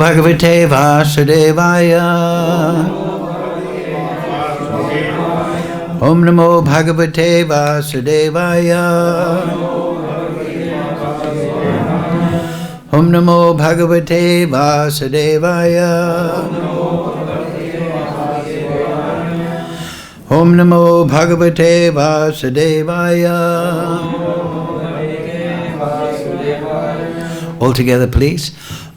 Bhagavate Vasudevaya. Om Namo Bhagavate Vasudevaya. Om Namo Bhagavate Vasudevaya. Om Namo Bhagavate Vasudevaya. All together, please.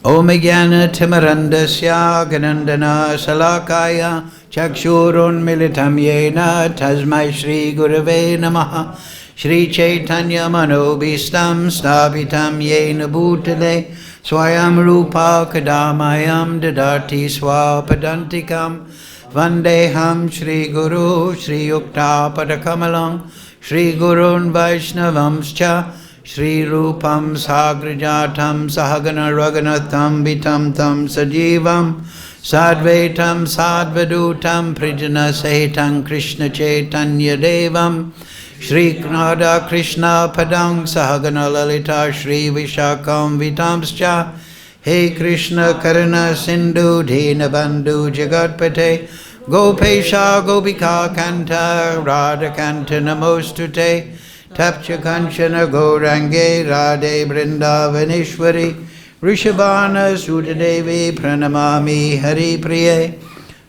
Om Jnana Timarandasya Ganandana Salakaya Chakshurun Militam Yena Tasmai Shri Gurave Namaha Shri Caitanya Manobhistam Stapitam Yena Bhutale Swayam Rupa Kadamayam Dadati Swapadantikam Vandeham Shri Guru Shri Yukta Padakamalam Shri Gurun Vaishnavamscha Shri Rupam Sagrajatam Sahagana Raghunatham Vitam Tam Sajivam Sadvaitam Sadvadutam Prijana Sahitam Krishna Chaitanya Devam Shri Radha Krishna Padang Sahagana Lalita Shri Vishakam Vitamscha He Krishna Karuna Sindhu Dina Bandhu Jagatpate Gopesha Gopika Kanta Radha Kanta Namostute Tapcha Kanchana Gaurange Radhe Vrindavaneshwari Rishabhana Sudadevi Pranamami Hari Priye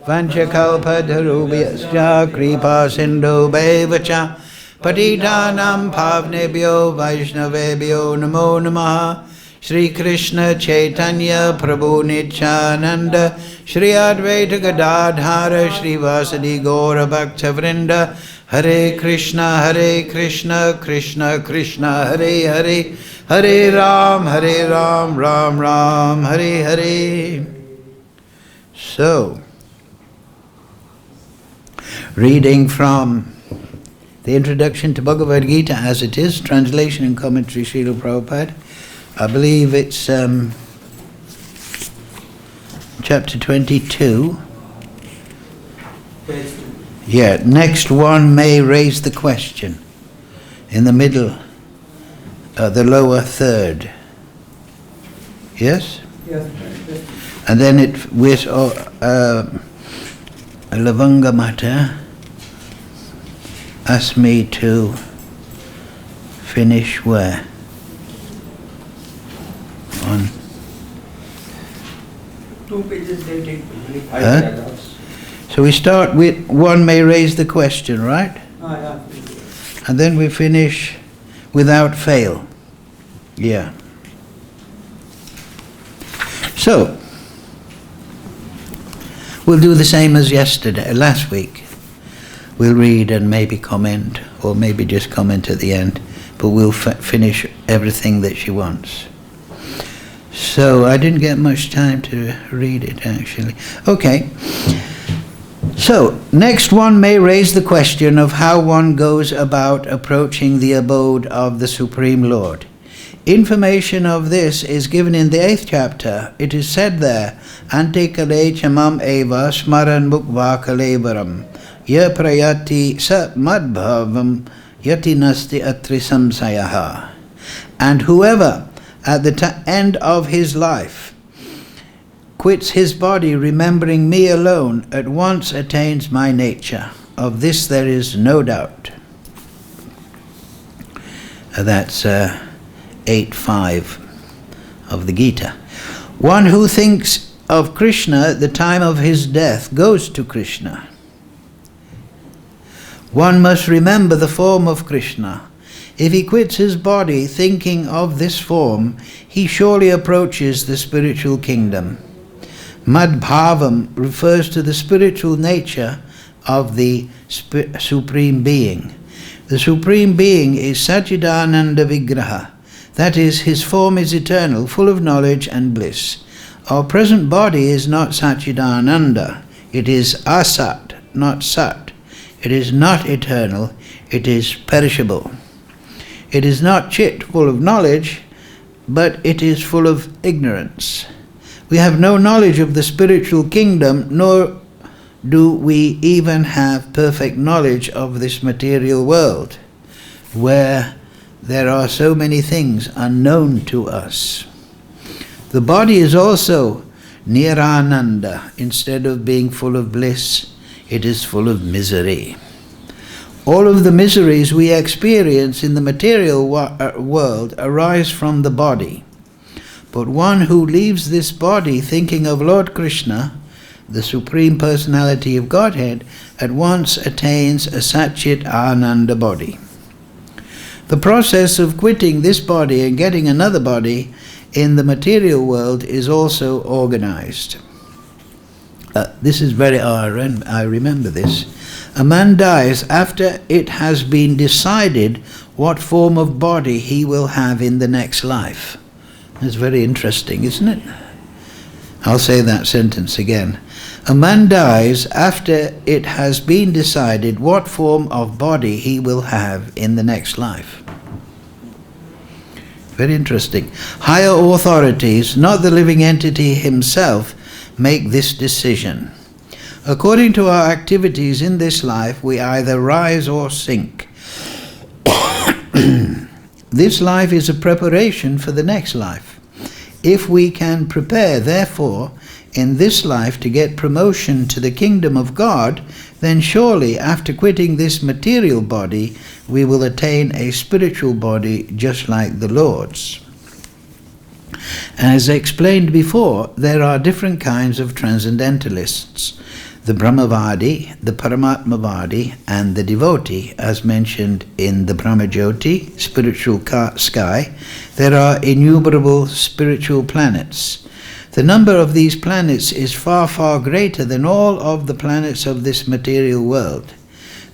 Vanchakalpa Dharubhyascha Kripa Sindhu Bhaivacha Patitanam Pavnebhyo Vaishnavebhyo Namo Namaha Shri Krishna Chaitanya Prabhu Nityananda Shri Advaita Gadadhara Shri Vasadi Gaura Bhakta Vrinda Hare Krishna Krishna Krishna Hare Hare Hare Ram Ram Ram Hare Hare. So, reading from the introduction to Bhagavad-Gita as it is, translation and commentary Srila Prabhupada. I believe it's chapter 22. Yeah, next one may raise the question in the middle, the lower third. Yes? Yes. And then it with Lavanga Mata asked me to finish where? On 2 pages dated. Huh? So we start with one may raise the question, right? Yeah. And then we finish without fail. Yeah. So, we'll do the same as last week. We'll read and maybe comment, or maybe just comment at the end, but we'll finish everything that she wants. So, I didn't get much time to read it actually. Okay. So, next one may raise the question of how one goes about approaching the abode of the Supreme Lord. Information of this is given in the 8th chapter. It is said there, Ante kale chamam eva smaran mukva kalevaram ya prayati sa madbhavam yati nasti atri samsayaha. And whoever at the end of his life quits his body remembering me alone, at once attains my nature. Of this there is no doubt. That's 8.5 of the Gita. One who thinks of Krishna at the time of his death goes to Krishna. One must remember the form of Krishna. If he quits his body thinking of this form, he surely approaches the spiritual kingdom. Madbhavam refers to the spiritual nature of the Supreme Being. The Supreme Being is Satchidananda Vigraha. That is, his form is eternal, full of knowledge and bliss. Our present body is not Satchidananda. It is Asat, not Sat. It is not eternal. It is perishable. It is not Chit, full of knowledge, but it is full of ignorance. We have no knowledge of the spiritual kingdom, nor do we even have perfect knowledge of this material world, where there are so many things unknown to us. The body is also Nirananda. Instead of being full of bliss, it is full of misery. All of the miseries we experience in the material world arise from the body. But one who leaves this body thinking of Lord Krishna, the Supreme Personality of Godhead, at once attains a Satchit Ananda body. The process of quitting this body and getting another body in the material world is also organized. This is very, I remember this. A man dies after it has been decided what form of body he will have in the next life. That's very interesting, isn't it? I'll say that sentence again. A man dies after it has been decided what form of body he will have in the next life. Very interesting. Higher authorities, not the living entity himself, make this decision. According to our activities in this life, we either rise or sink. This life is a preparation for the next life. If we can prepare, therefore, in this life to get promotion to the kingdom of God, then surely after quitting this material body, we will attain a spiritual body just like the Lord's. As explained before, there are different kinds of transcendentalists: the Brahmavadi, the Paramatmavadi, and the devotee. As mentioned in the Brahmajyoti, spiritual sky, there are innumerable spiritual planets. The number of these planets is far, far greater than all of the planets of this material world.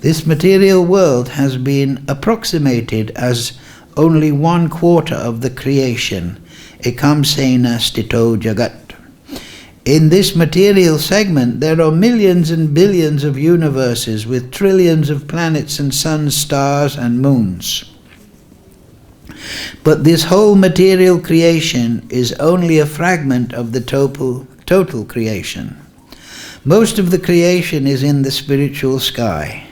This material world has been approximated as only 1/4 of the creation, ekam sena stito jagat. In this material segment, there are millions and billions of universes with trillions of planets and suns, stars and moons. But this whole material creation is only a fragment of the total creation. Most of the creation is in the spiritual sky.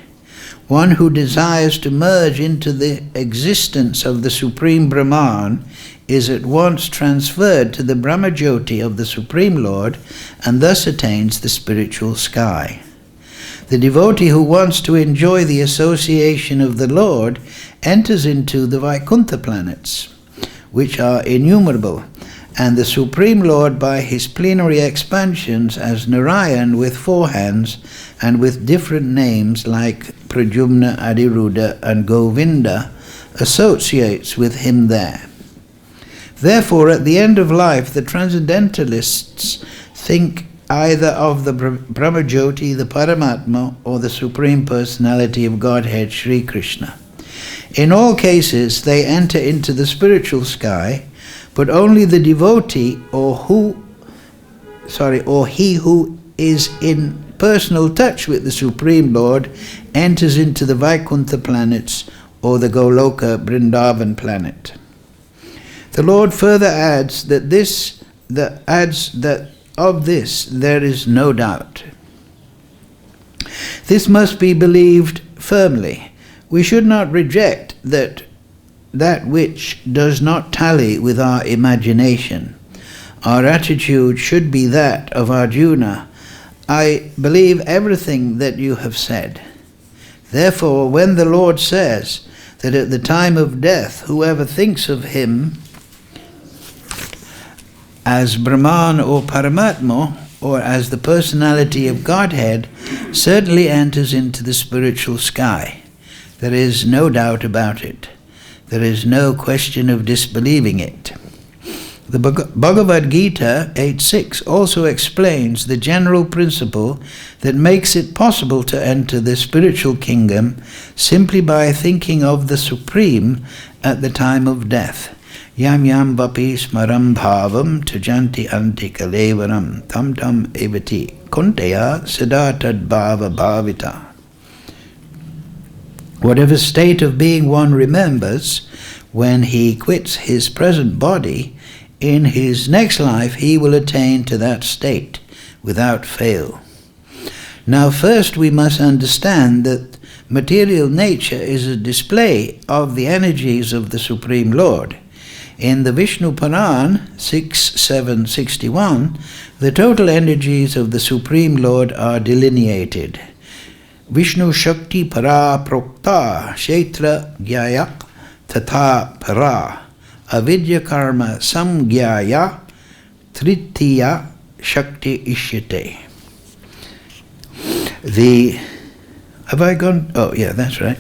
One who desires to merge into the existence of the Supreme Brahman is at once transferred to the Brahmajyoti of the Supreme Lord and thus attains the spiritual sky. The devotee who wants to enjoy the association of the Lord enters into the Vaikuntha planets, which are innumerable, and the Supreme Lord by his plenary expansions as Narayan with 4 hands and with different names like Pradyumna, Adiruddha and Govinda associates with him there. Therefore, at the end of life, the transcendentalists think either of the Brahmajyoti, the Paramatma, or the Supreme Personality of Godhead, Sri Krishna. In all cases, they enter into the spiritual sky, but only the devotee or he who is in personal touch with the Supreme Lord enters into the Vaikuntha planets or the Goloka Vrindavan planet. The Lord further adds that of this there is no doubt. This must be believed firmly. We should not reject that which does not tally with our imagination. Our attitude should be that of Arjuna. I believe everything that you have said. Therefore, when the Lord says that at the time of death, whoever thinks of him as Brahman or Paramatma, or as the personality of Godhead, certainly enters into the spiritual sky. There is no doubt about it. There is no question of disbelieving it. The Bhagavad-Gita 8.6 also explains the general principle that makes it possible to enter the spiritual kingdom simply by thinking of the Supreme at the time of death. Yam yam vapi smaram bhavam tajanti antikalevaram tam tam evati kunteya siddhatad bhava bhavita. Whatever state of being one remembers, when he quits his present body, in his next life he will attain to that state without fail. Now first we must understand that material nature is a display of the energies of the Supreme Lord. In the Vishnu Puran 6.7.61, the total energies of the Supreme Lord are delineated. Vishnu Shakti Para Prokta Kshetra Gyaya Tata Para Avidya Karma Samgyaya Tritiya Shakti Ishyate. Have I gone? Oh yeah, that's right.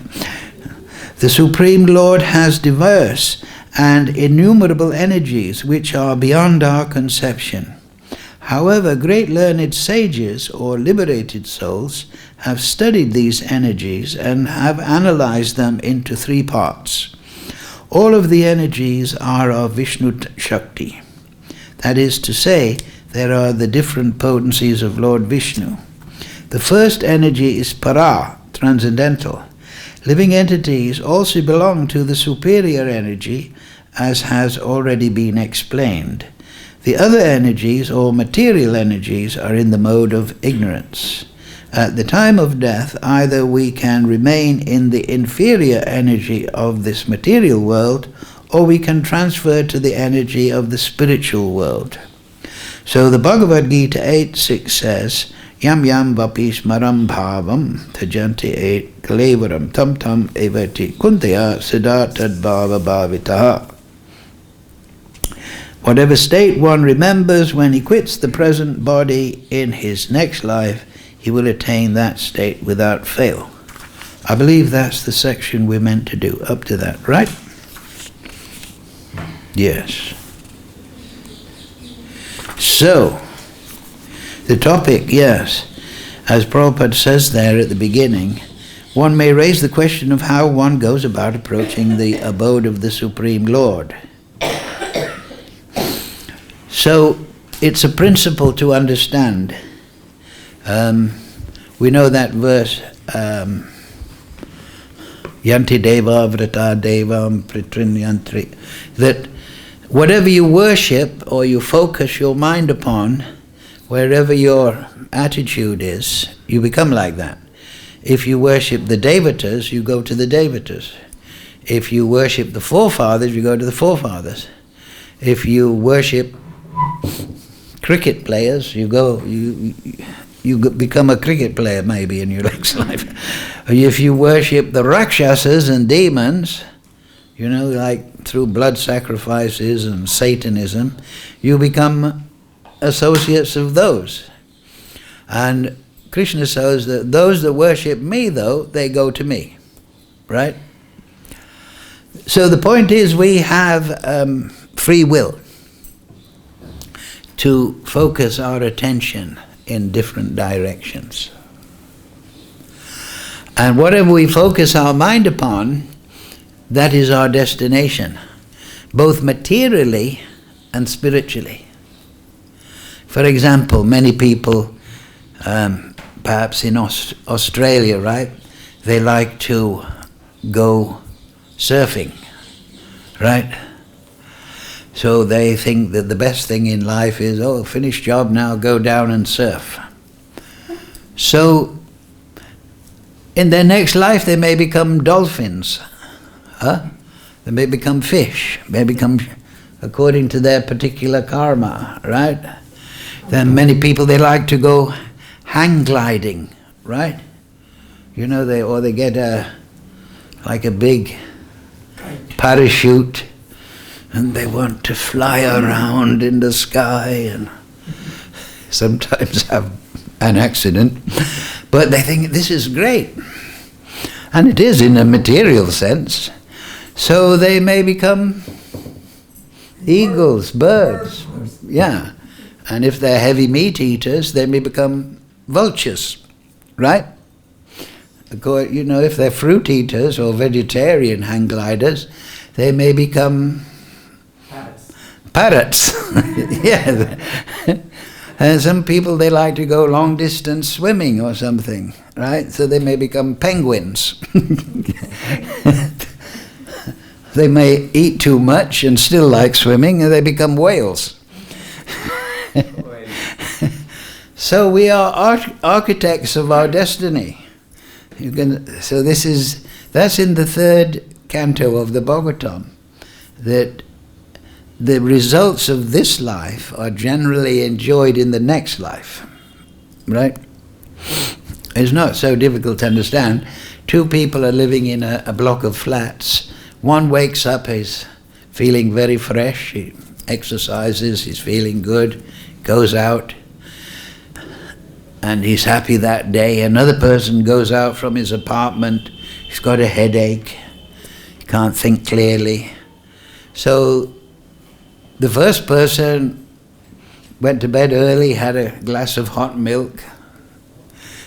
The Supreme Lord has diverse and innumerable energies which are beyond our conception. However, great learned sages or liberated souls have studied these energies and have analyzed them into three parts. All of the energies are of Vishnu Shakti. That is to say, there are the different potencies of Lord Vishnu. The first energy is para, transcendental. Living entities also belong to the superior energy, as has already been explained. The other energies, or material energies, are in the mode of ignorance. At the time of death, either we can remain in the inferior energy of this material world, or we can transfer to the energy of the spiritual world. So the Bhagavad-Gita 8.6 says, Yam yam vapi smaram bhavam tajanti et kalevaram tam tam evati kuntaya siddha tad bhava bhavitaha. Whatever state one remembers when he quits the present body, in his next life he will attain that state without fail. I believe that's the section we're meant to do up to that, right? Yes. So, the topic, yes, as Prabhupada says there at the beginning, one may raise the question of how one goes about approaching the abode of the Supreme Lord. So, it's a principle to understand. We know that verse, Yanti Deva Vrata Devam Pritrin Yantri, that whatever you worship or you focus your mind upon, wherever your attitude is, you become like that. If you worship the Devatas, you go to the Devatas. If you worship the forefathers, you go to the forefathers. If you worship cricket players, you become a cricket player maybe in your next life. If you worship the Rakshasas and demons, like through blood sacrifices and Satanism, you become associates of those. And Krishna says that those that worship me, though, they go to me. Right? So the point is we have free will to focus our attention in different directions. And whatever we focus our mind upon, that is our destination, both materially and spiritually. For example, many people, perhaps in Australia, right, they like to go surfing, right? So they think that the best thing in life is, finish job now, go down and surf. So in their next life they may become dolphins, they may become fish, may become according to their particular karma, right? Then many people, they like to go hang gliding, right? They get a big parachute and they want to fly around in the sky and sometimes have an accident, but they think this is great. And it is in a material sense. So they may become eagles, birds, yeah. And if they're heavy meat eaters, they may become vultures, right? If they're fruit eaters or vegetarian hang gliders, they may become parrots. Yeah. And some people, they like to go long distance swimming or something, right? So they may become penguins. They may eat too much and still like swimming, and they become whales. So we are architects of our destiny. That's in the third canto of the Bhagavatam, that the results of this life are generally enjoyed in the next life, right? It's not so difficult to understand. Two people are living in a block of flats. One wakes up, he's feeling very fresh, he exercises, he's feeling good, goes out, and he's happy that day. Another person goes out from his apartment, he's got a headache, he can't think clearly. So the first person went to bed early, had a glass of hot milk.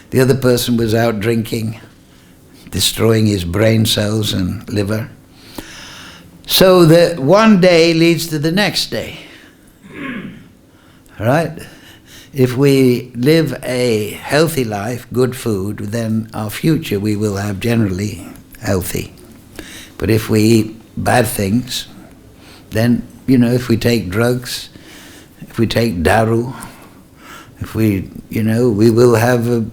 The other person was out drinking, destroying his brain cells and liver. So the one day leads to the next day, right? If we live a healthy life, good food, then our future we will have generally healthy. But if we eat bad things, then, if we take drugs, if we take daru, if we will have a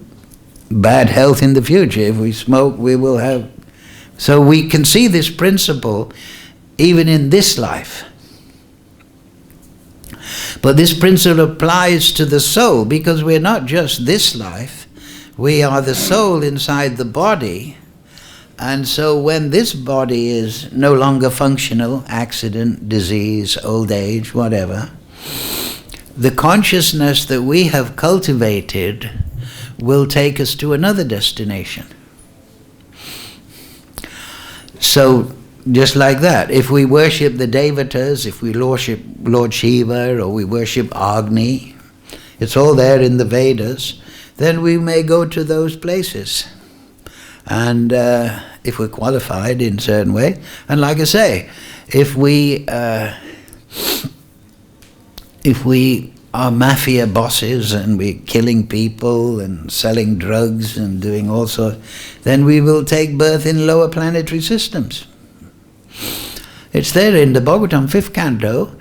bad health in the future. If we smoke, we will have... So we can see this principle even in this life. But this principle applies to the soul, because we're not just this life, we are the soul inside the body. And so when this body is no longer functional, accident, disease, old age, whatever, the consciousness that we have cultivated will take us to another destination. So, just like that, if we worship the Devatas, if we worship Lord Shiva, or we worship Agni, it's all there in the Vedas, then we may go to those places. And if we're qualified in a certain way, and like I say, if we are mafia bosses and we're killing people and selling drugs and doing all sorts, then we will take birth in lower planetary systems. It's there in the Bhagavatam, 5th canto.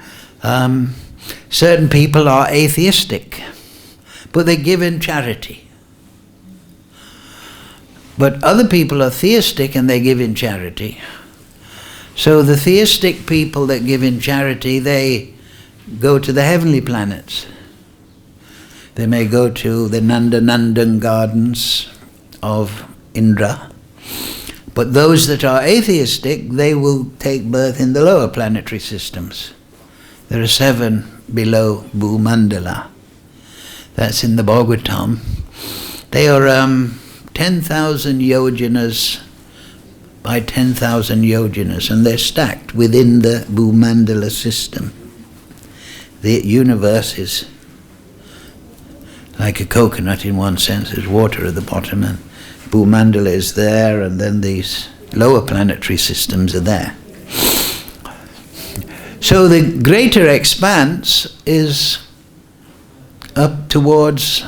Certain people are atheistic, but they give in charity. But other people are theistic and they give in charity. So the theistic people that give in charity, they go to the heavenly planets. They may go to the Nandan gardens of Indra. But those that are atheistic, they will take birth in the lower planetary systems. There are 7 below Bhumandala. That's in the Bhagavatam. They are 10,000 yojanas by 10,000 yojanas, and they're stacked within the Bhumandala system. The universe is like a coconut in one sense. There's water at the bottom, and Bhumandala is there, and then these lower planetary systems are there. So the greater expanse is up towards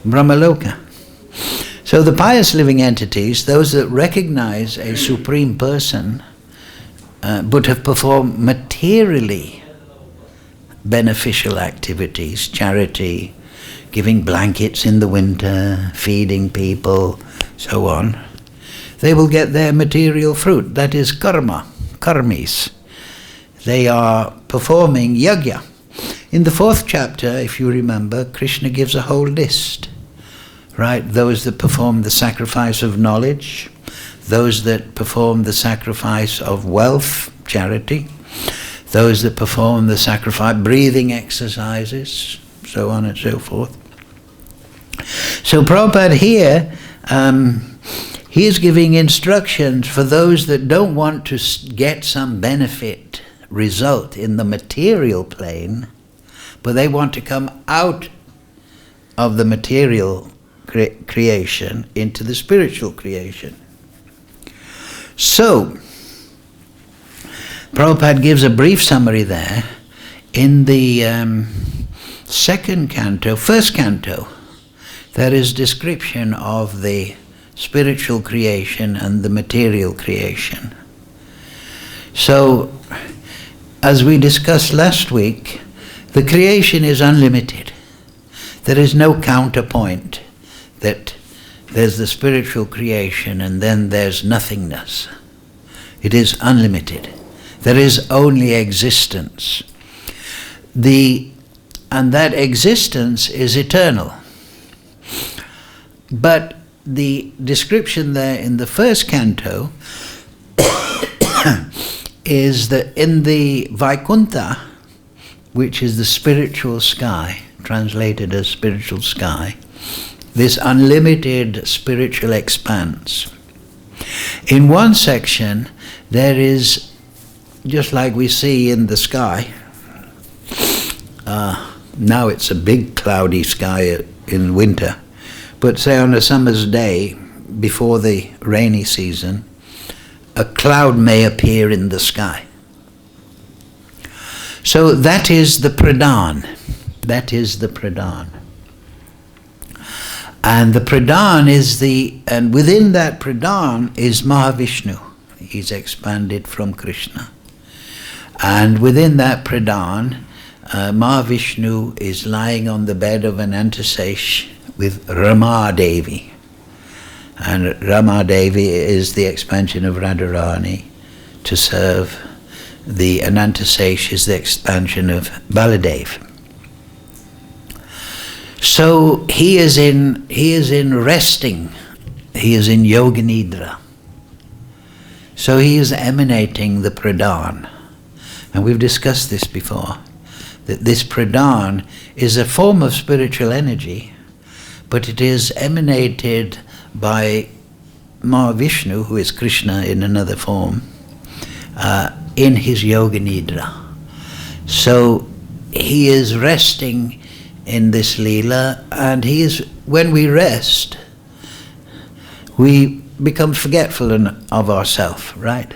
Brahmaloka. So the pious living entities, those that recognize a supreme person, but have performed materially beneficial activities, charity, giving blankets in the winter, feeding people, so on, they will get their material fruit. That is karma, karmis. They are performing yajna. In the 4th chapter, if you remember, Krishna gives a whole list, right? Those that perform the sacrifice of knowledge, those that perform the sacrifice of wealth, charity, those that perform the sacrifice, breathing exercises, so on and so forth. So Prabhupada here, he is giving instructions for those that don't want to get some benefit result in the material plane, but they want to come out of the material creation into the spiritual creation. So, Prabhupada gives a brief summary there. In the 2nd canto, 1st canto, there is description of the spiritual creation and the material creation. So, as we discussed last week, the creation is unlimited. There is no counterpoint that there's the spiritual creation and then there's nothingness. It is unlimited. There is only existence. and that existence is eternal. But the description there in the first canto is that in the Vaikuntha, which is the spiritual sky, translated as spiritual sky, this unlimited spiritual expanse. In one section, there is, just like we see in the sky, now it's a big cloudy sky in winter, but say on a summer's day, before the rainy season, a cloud may appear in the sky. So that is the pradhan. That is the pradhan. And the pradhan is and within that pradhan is Mahavishnu. He's expanded from Krishna. And within that pradhan, Mahavishnu is lying on the bed of Anantasesh with Rama Devi. And Rama Devi is the expansion of Radharani to serve. The Anantasesh is the expansion of Baladev. So he is in resting. He is in Yoga Nidra. So he is emanating the pradhan. And we've discussed this before, that this pradhan is a form of spiritual energy, but it is emanated by Mahavishnu, who is Krishna in another form, in his Yoga Nidra. So he is resting in this Leela, and when we rest, we become forgetful of ourselves, right?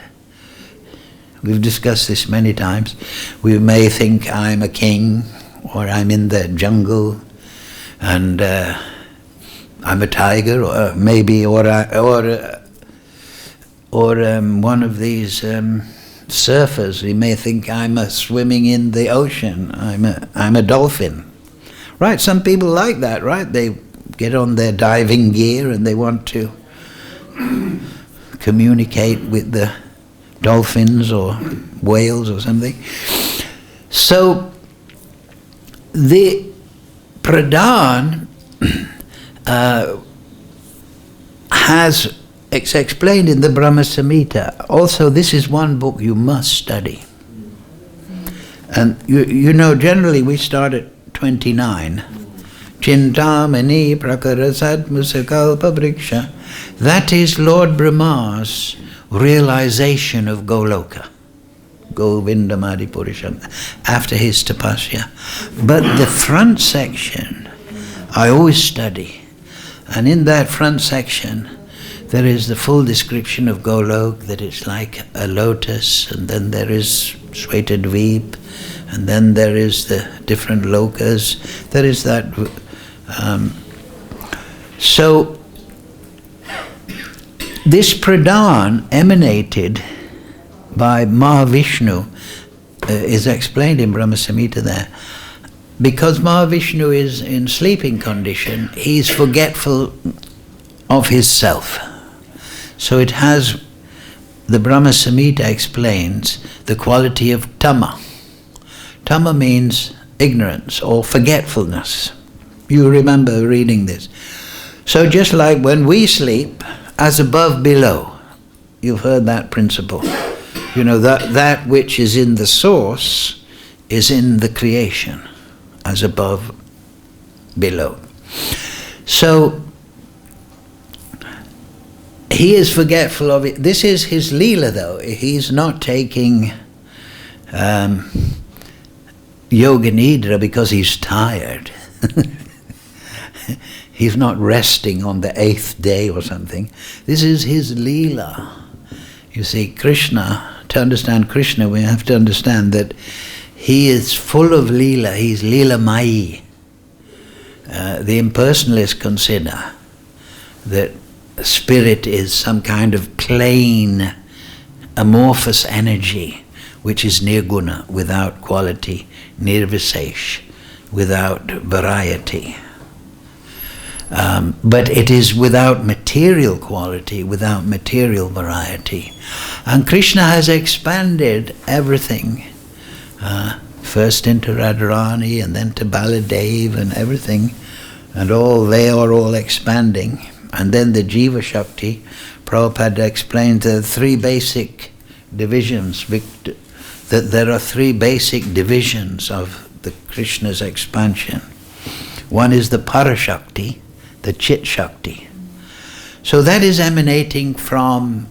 We've discussed this many times. We may think I'm a king, or I'm in the jungle, and I'm a tiger, or maybe, or one of these surfers. We may think I'm swimming in the ocean. I'm a dolphin, right? Some people like that, right? They get on their diving gear and they want to communicate with the dolphins or whales or something. So the pradhan it's explained in the Brahma Samhita. Also, this is one book you must study. And you know, generally we start at 29. Chintamani prakarasad musakalpa vriksha. That is Lord Brahma's realization of Goloka, Govindamadi Purisham, after his tapasya. But the front section, I always study. And in that front section, there is the full description of Golok, that it's like a lotus, and then there is Shvetadvip, and then there is the different lokas. There is that. So this pradhan emanated by Mahavishnu is explained in Brahma Samhita there. Because Mahavishnu is in sleeping condition, he's forgetful of his self. So it has, the Brahma Samhita explains the quality of tama. Tama means ignorance or forgetfulness. You remember reading this. So just like when we sleep, as above, below. You've heard that principle. You know, that which is in the source is in the creation, as above, below. So he is forgetful of it. This is his Leela, though. He's not taking Yoga Nidra because he's tired. He's not resting on the 8th day or something. This is his Leela. You see, Krishna, to understand Krishna, we have to understand that he is full of Leela. He's Leela Mai. The impersonalists consider that spirit is some kind of plain, amorphous energy, which is nirguna, without quality, nirvisesh, without variety. But it is without material quality, without material variety. And Krishna has expanded everything first into Radharani and then to Baladev and everything, and they are all expanding. And then the Jiva Shakti, Prabhupada explained the three basic divisions, that there are three basic divisions of the Krishna's expansion. One is the Parashakti, the Chit Shakti. So that is emanating from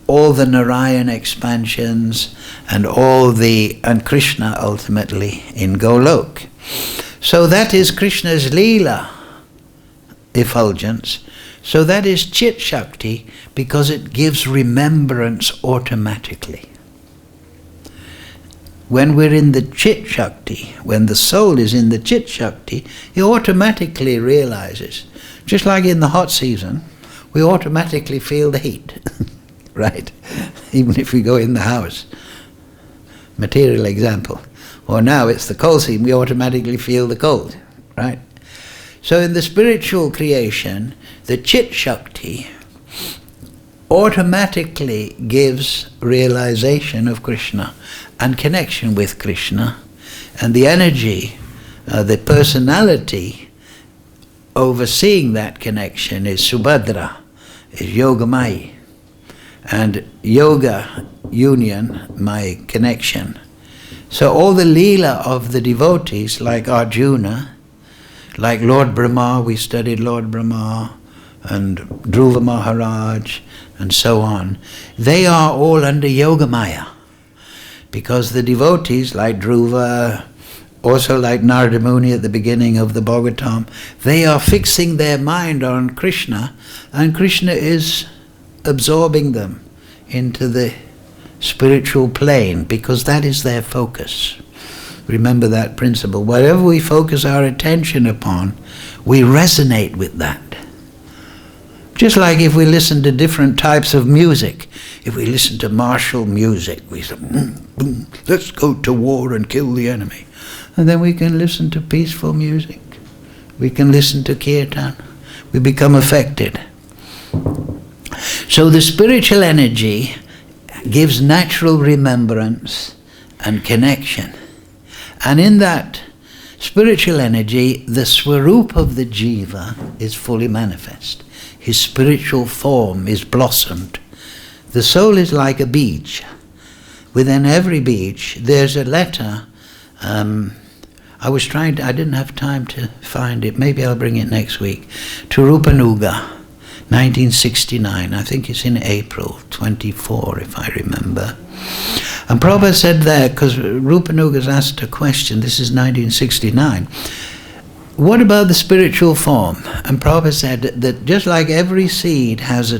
all the Narayan expansions and Krishna ultimately in Golok. So that is Krishna's Leela effulgence. So that is Chit Shakti, because it gives remembrance automatically. When we're in the Chit Shakti, when the soul is in the Chit Shakti, it automatically realizes. Just like in the hot season, we automatically feel the heat, right? Even if we go in the house. Material example. Or now it's the cold season, we automatically feel the cold, right? So in the spiritual creation, the Chit Shakti automatically gives realization of Krishna and connection with Krishna, and the energy, the personality overseeing that connection is Subhadra, is Yogamai, and Yoga, union, my connection. So all the Leela of the devotees, like Arjuna, like Lord Brahma, we studied Lord Brahma, and Dhruva Maharaj, and so on, they are all under Yogamaya. Because the devotees, like Dhruva, also like Narada Muni at the beginning of the Bhagavatam, they are fixing their mind on Krishna, and Krishna is absorbing them into the spiritual plane, because that is their focus. Remember that principle. Whatever we focus our attention upon, we resonate with that. Just like if we listen to different types of music. If we listen to martial music, we say, let's go to war and kill the enemy. And then we can listen to peaceful music. We can listen to kirtan. We become affected. So the spiritual energy gives natural remembrance and connection. And in that spiritual energy, the swarup of the jiva is fully manifest. His spiritual form is blossomed. The soul is like a beach. Within every beach, there's a letter. I didn't have time to find it. Maybe I'll bring it next week. To Rupanuga, 1969. I think it's in April 24, if I remember. And Prabhupada said there, because Rupanuga's asked a question, this is 1969, what about the spiritual form? And Prabhupada said that just like every seed has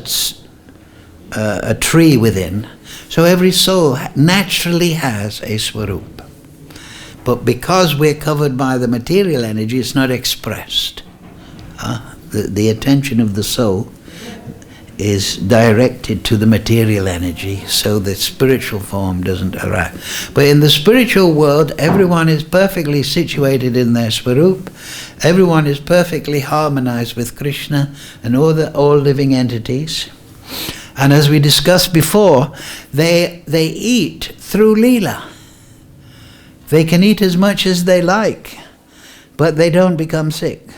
a tree within, so every soul naturally has a swarup. But because we're covered by the material energy, it's not expressed. The attention of the soul is directed to the material energy, so the spiritual form doesn't arrive. But in the spiritual world, everyone is perfectly situated in their swarup. Everyone is perfectly harmonized with Krishna and all living entities. And as we discussed before, they eat through Leela. They can eat as much as they like, but they don't become sick.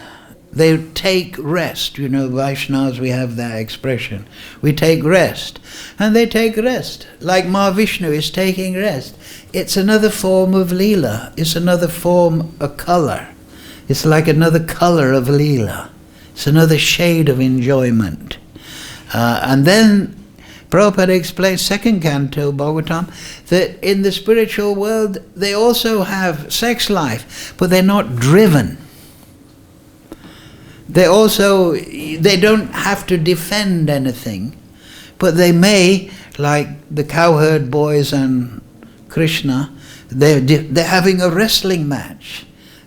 They take rest. You know, Vaishnavas, we have that expression. We take rest. And they take rest. Like Vishnu is taking rest. It's another form of Leela. It's another form of color. It's like another color of Leela. It's another shade of enjoyment. And then Prabhupada explains, second canto, Bhagavatam, that in the spiritual world they also have sex life, but they're not driven. They don't have to defend anything, but they may, like the cowherd boys and Krishna, they're having a wrestling match,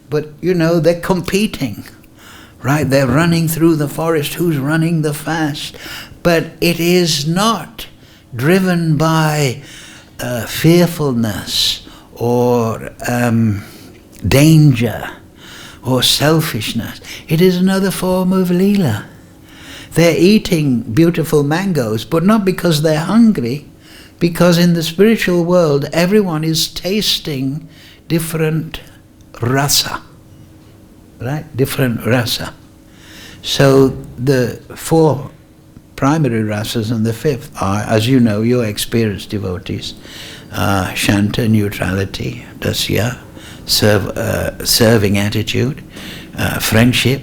but you know, they're competing, right? They're running through the forest, who's running the fast, but it is not driven by fearfulness or danger or selfishness. It is another form of Leela. They're eating beautiful mangoes, but not because they're hungry. Because in the spiritual world, everyone is tasting different rasa, right? Different rasa. So the 4 primary rasas and the 5th are, as you know, your experienced devotees, Shanta, neutrality, Dasya, serving attitude, friendship,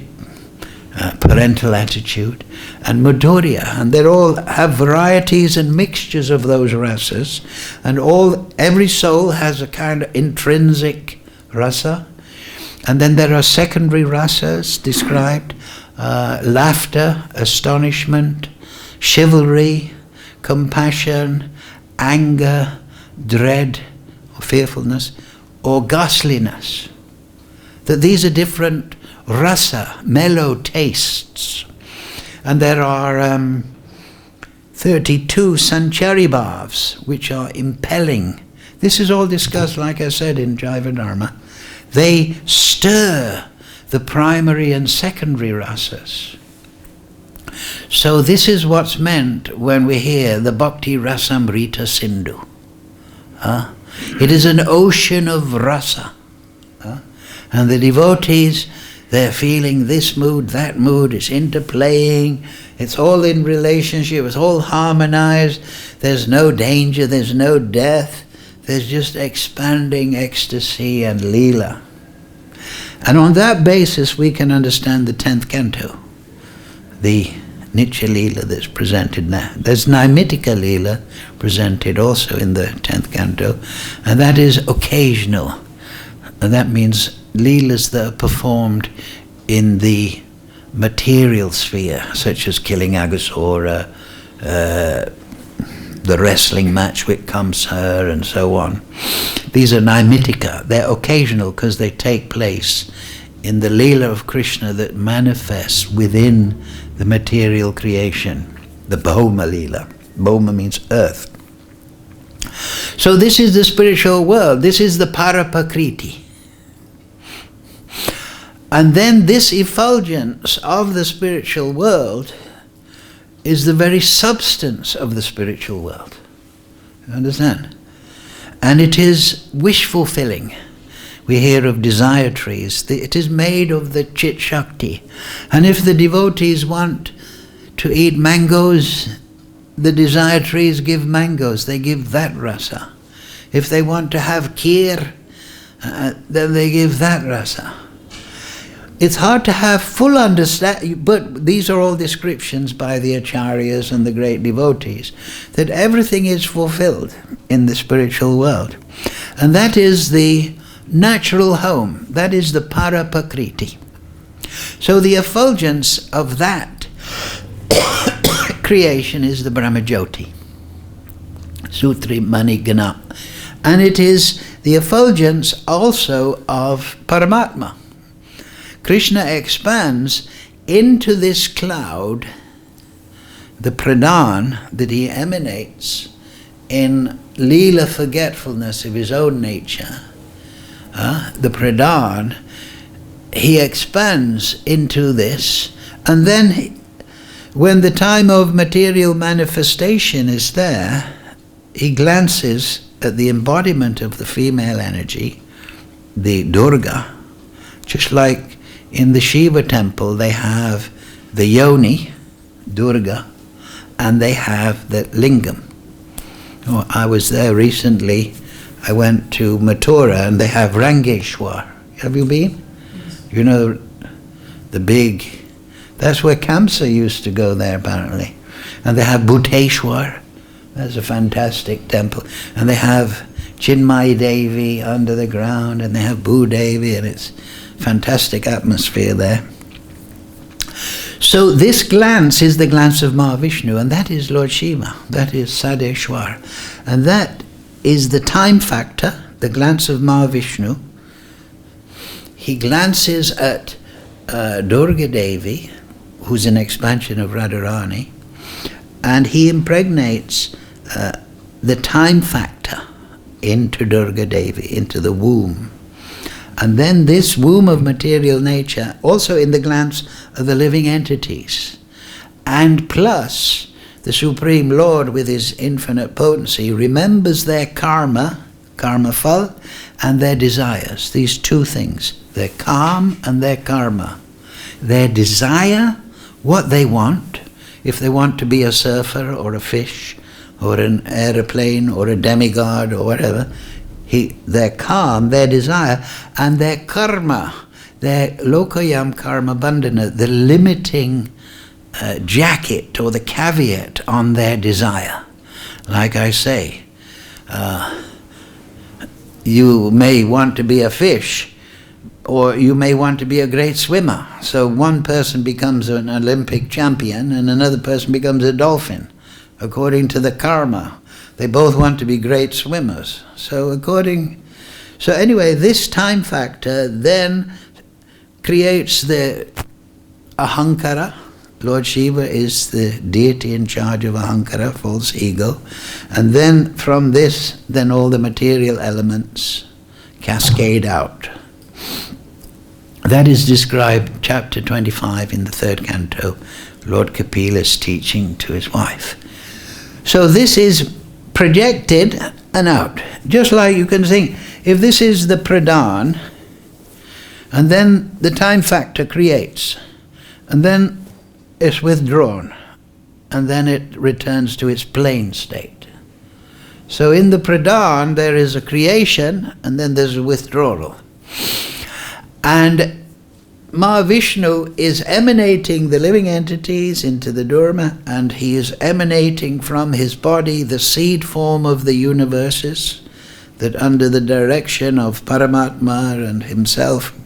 parental attitude, and Madhurya. And they all have varieties and mixtures of those rasas, and every soul has a kind of intrinsic rasa. And then there are secondary rasas described, laughter, astonishment, chivalry, compassion, anger, dread, or fearfulness, or ghastliness. That these are different rasa, mellow tastes. And there are 32 sancharibhavs, which are impelling. This is all discussed, like I said, in Jaiva Dharma. They stir the primary and secondary rasas. So this is what's meant when we hear the Bhakti Rasamrita Sindhu. It is an ocean of rasa. And the devotees, they're feeling this mood, that mood, it's interplaying, it's all in relationship, it's all harmonized, there's no danger, there's no death, there's just expanding ecstasy and lila. And on that basis we can understand the 10th canto, the Nitya Lila that's presented now. There's Naimitika Lila presented also in the 10th canto, and that is occasional. And that means Leelas that are performed in the material sphere, such as killing Aghasura, the wrestling match with Kamsa, and so on. These are Naimitika. They're occasional because they take place in the Leela of Krishna that manifests within the material creation, the Bhoma Leela. Bhoma means earth. So this is the spiritual world. This is the Parapakriti. And then this effulgence of the spiritual world is the very substance of the spiritual world. You understand? And it is wish-fulfilling. We hear of desire trees. It is made of the Chit Shakti. And if the devotees want to eat mangoes, the desire trees give mangoes. They give that rasa. If they want to have kheer, then they give that rasa. It's hard to have full understanding, but these are all descriptions by the acharyas and the great devotees, that everything is fulfilled in the spiritual world. And that is the natural home. That is the Parapakriti. So the effulgence of that creation is the Brahmajyoti, Sutri Mani Gana. And it is the effulgence also of Paramatma. Krishna expands into this cloud, the pradhan that he emanates in Leela forgetfulness of his own nature. The pradhan, he expands into this, and then when the time of material manifestation is there, he glances at the embodiment of the female energy, the Durga, just like in the Shiva temple they have the Yoni, Durga, and they have the Lingam. Oh, I was there recently. I went to Mathura and they have Rangeshwar. Have you been? Yes. You know, the big, that's where Kamsa used to go there apparently. And they have Bhuteshwar. That's a fantastic temple. And they have Chinmay Devi under the ground, and they have Bhudevi, and it's fantastic atmosphere there. So this glance is the glance of Mahavishnu, and that is Lord Shiva, that is Sadeshwar. And that is the time factor, the glance of Mahavishnu. He glances at Durga Devi, who's an expansion of Radharani, and he impregnates the time factor into Durga Devi, into the womb. And then this womb of material nature, also in the glance of the living entities, and plus the Supreme Lord with his infinite potency remembers their karma phal, and their desires. These two things, their karma and their karma. Their desire, what they want, if they want to be a surfer or a fish or an aeroplane or a demigod or whatever, their karma, their desire, and their karma, their lokayam karma bandhana, the limiting jacket or the caveat on their desire. Like I say, you may want to be a fish, or you may want to be a great swimmer. So one person becomes an Olympic champion and another person becomes a dolphin, according to the karma. They both want to be great swimmers. So anyway, this time factor then creates the ahankara. Lord Shiva is the deity in charge of ahankara, false ego. And then from this, then all the material elements cascade out. That is described chapter 25 in the 3rd canto, Lord Kapila's teaching to his wife. So this is projected and out. Just like you can think, if this is the pradhan, and then the time factor creates, and then it's withdrawn, and then it returns to its plane state. So in the pradhan there is a creation, and then there's a withdrawal. And Mahavishnu is emanating the living entities into the Dharma, and he is emanating from his body the seed form of the universes, that under the direction of Paramatma and himself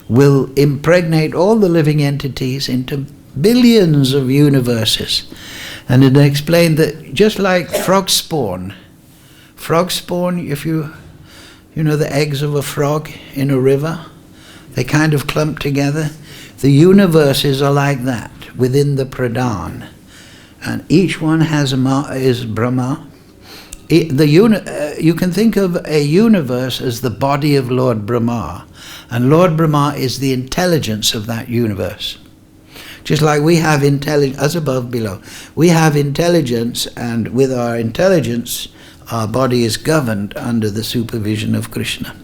will impregnate all the living entities into billions of universes. And it explained that just like frog spawn, if you know the eggs of a frog in a river, they kind of clump together. The universes are like that within the pradhan, and each one has is Brahma. You can think of a universe as the body of Lord Brahma, and Lord Brahma is the intelligence of that universe. Just like we have intelligence, as above, below. We have intelligence, and with our intelligence, our body is governed under the supervision of Krishna.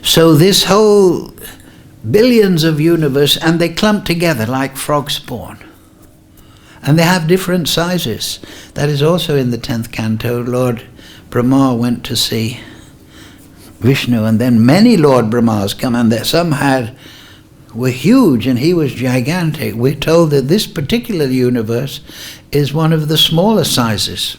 So this whole billions of universe, and they clump together like frog spawn. And they have different sizes. That is also in the 10th canto. Lord Brahma went to see Vishnu, and then many Lord Brahmas come, and some were huge, and he was gigantic. We're told that this particular universe is one of the smaller sizes.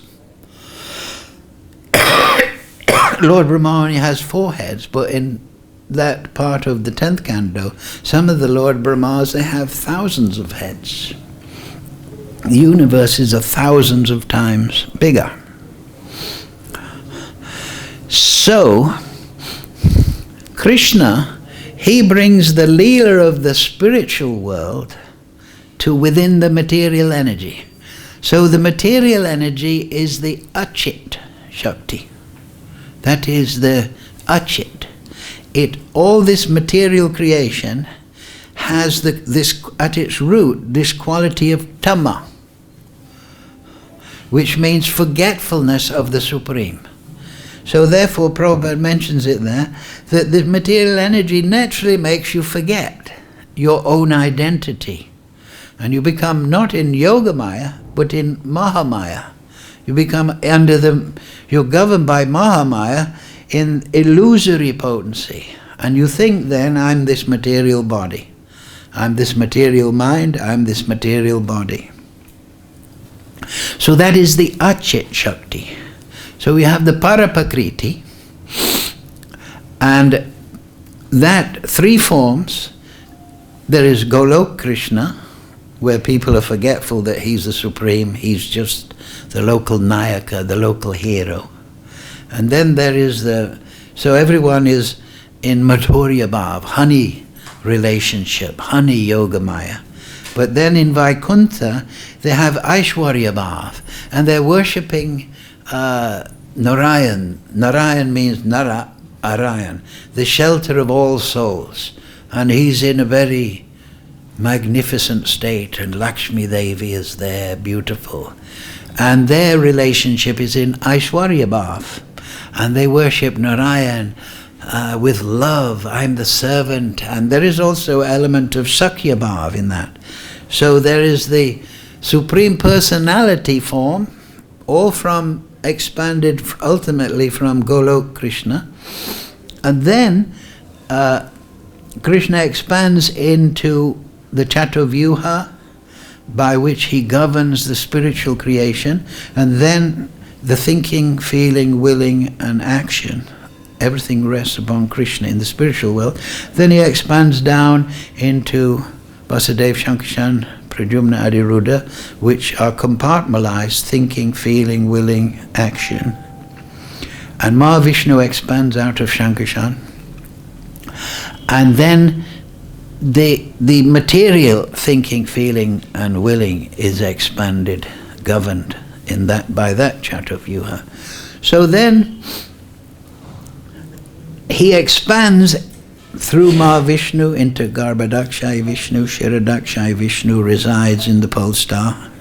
Lord Brahma only has 4 heads, but in that part of the 10th canto, some of the Lord Brahmas, they have thousands of heads. The universes are thousands of times bigger. So, Krishna, he brings the leela of the spiritual world to within the material energy. So the material energy is the Achit Shakti. That is the Achit. All this material creation has this at its root, this quality of Tama, which means forgetfulness of the Supreme. So therefore, Prabhupada mentions it there, that the material energy naturally makes you forget your own identity. And you become not in Yogamaya, but in Mahamaya. You become you're governed by Mahamaya in illusory potency. And you think then, I'm this material body. I'm this material mind, I'm this material body. So that is the Achit Shakti. So we have the Parapakriti, and that 3 forms. There is Golok Krishna, where people are forgetful that he's the Supreme, he's just the local Nayaka, the local hero. And then there is so everyone is in Madhurya Bhav, honey relationship, honey Yogamaya. But then in Vaikuntha, they have Aishwarya Bhav, and they're worshipping Narayan. Narayan means Nara, Arayan, the shelter of all souls. And he's in a very magnificent state, and Lakshmi Devi is there, beautiful. And their relationship is in Aishwarya Bhav. And they worship Narayan with love. I'm the servant. And there is also an element of Sakya Bhav in that. So there is the Supreme Personality form, all from expanded ultimately from Golok Krishna. And then Krishna expands into the Chatuvyuha, by which he governs the spiritual creation, and then the thinking, feeling, willing, and action. Everything rests upon Krishna in the spiritual world. Then he expands down into Vasudeva, Shankarshan, Pradyumna, Adiruddha, which are compartmentalized: thinking, feeling, willing, action. And Mahavishnu expands out of Shankarshan. And then the material thinking, feeling, and willing is expanded, governed in that by that Chatuvyuha. So then he expands through Mahavishnu into Garbhodakshaya Vishnu. Shirodakshaya Vishnu resides in the pole star.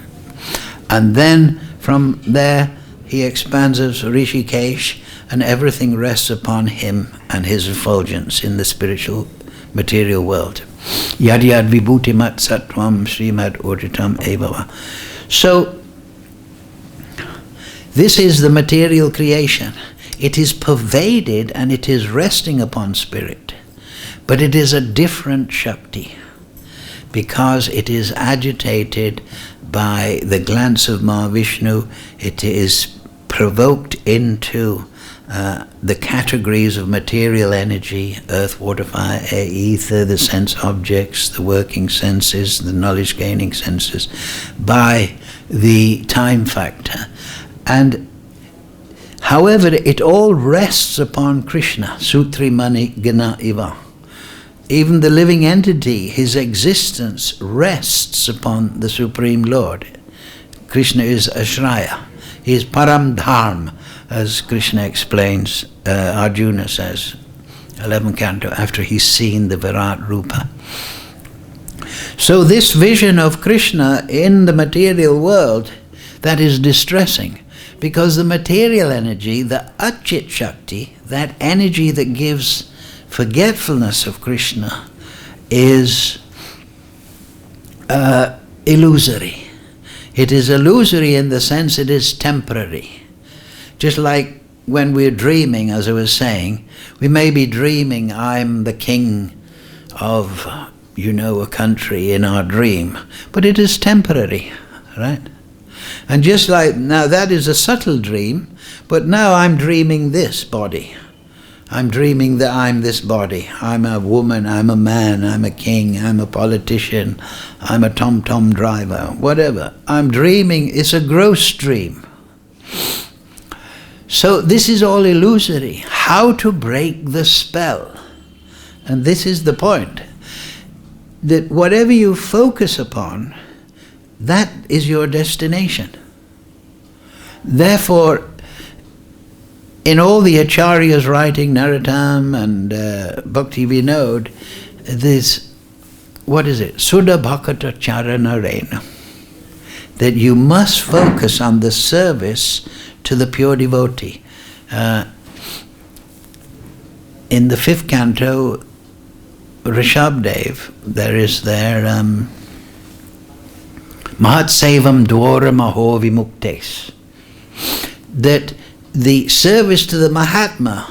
And then from there he expands as Rishikesh, and everything rests upon him and his effulgence in the spiritual material world. Yad yad vibhuti mat sattvam srimad urjitam evava. So this is the material creation. It is pervaded and it is resting upon spirit. But it is a different Shakti, because it is agitated by the glance of Mahavishnu. It is provoked into the categories of material energy: earth, water, fire, air, ether, the sense objects, the working senses, the knowledge-gaining senses, by the time factor. And however, it all rests upon Krishna, Sutri Mani Gana Iva. Even the living entity, his existence rests upon the Supreme Lord. Krishna is Ashraya. He is Param Dharma, as Krishna explains, Arjuna says, 11th canto, after he's seen the Virat Rupa. So this vision of Krishna in the material world, that is distressing, because the material energy, the Achit Shakti, that energy that gives forgetfulness of Krishna, is illusory. It is illusory in the sense it is temporary. Just like when we're dreaming, as I was saying, we may be dreaming I'm the king of, a country in our dream, but it is temporary, right? And just like, now that is a subtle dream, but now I'm dreaming this body. I'm dreaming that I'm this body. I'm a woman, I'm a man, I'm a king, I'm a politician, I'm a tom-tom driver, whatever. I'm dreaming, it's a gross dream. So this is all illusory. How to break the spell? And this is the point. That whatever you focus upon, that is your destination. Therefore, in all the Acharyas writing, Narottam and Bhakti Vinod, there's, Sudha Bhakata Charana Rena. That you must focus on the service to the pure devotee. In the 5th canto, Rishabdev, there is there Mahatsevam Dwara Maho Vimuktes. That the service to the Mahatma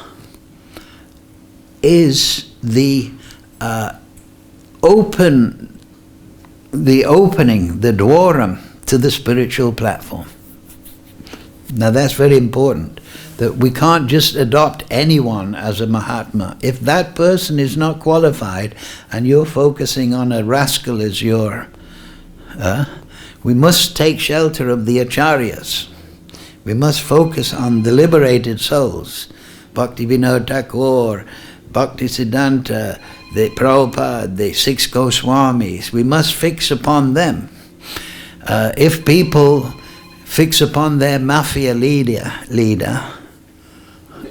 is the opening, the dwaram to the spiritual platform. Now that's very important, that we can't just adopt anyone as a Mahatma. If that person is not qualified and you're focusing on a rascal as your, we must take shelter of the Acharyas. We must focus on the liberated souls, Bhakti Vinod Thakur, Bhakti Siddhanta, the Prabhupada, the 6 Goswamis. We must fix upon them. If people fix upon their mafia leader,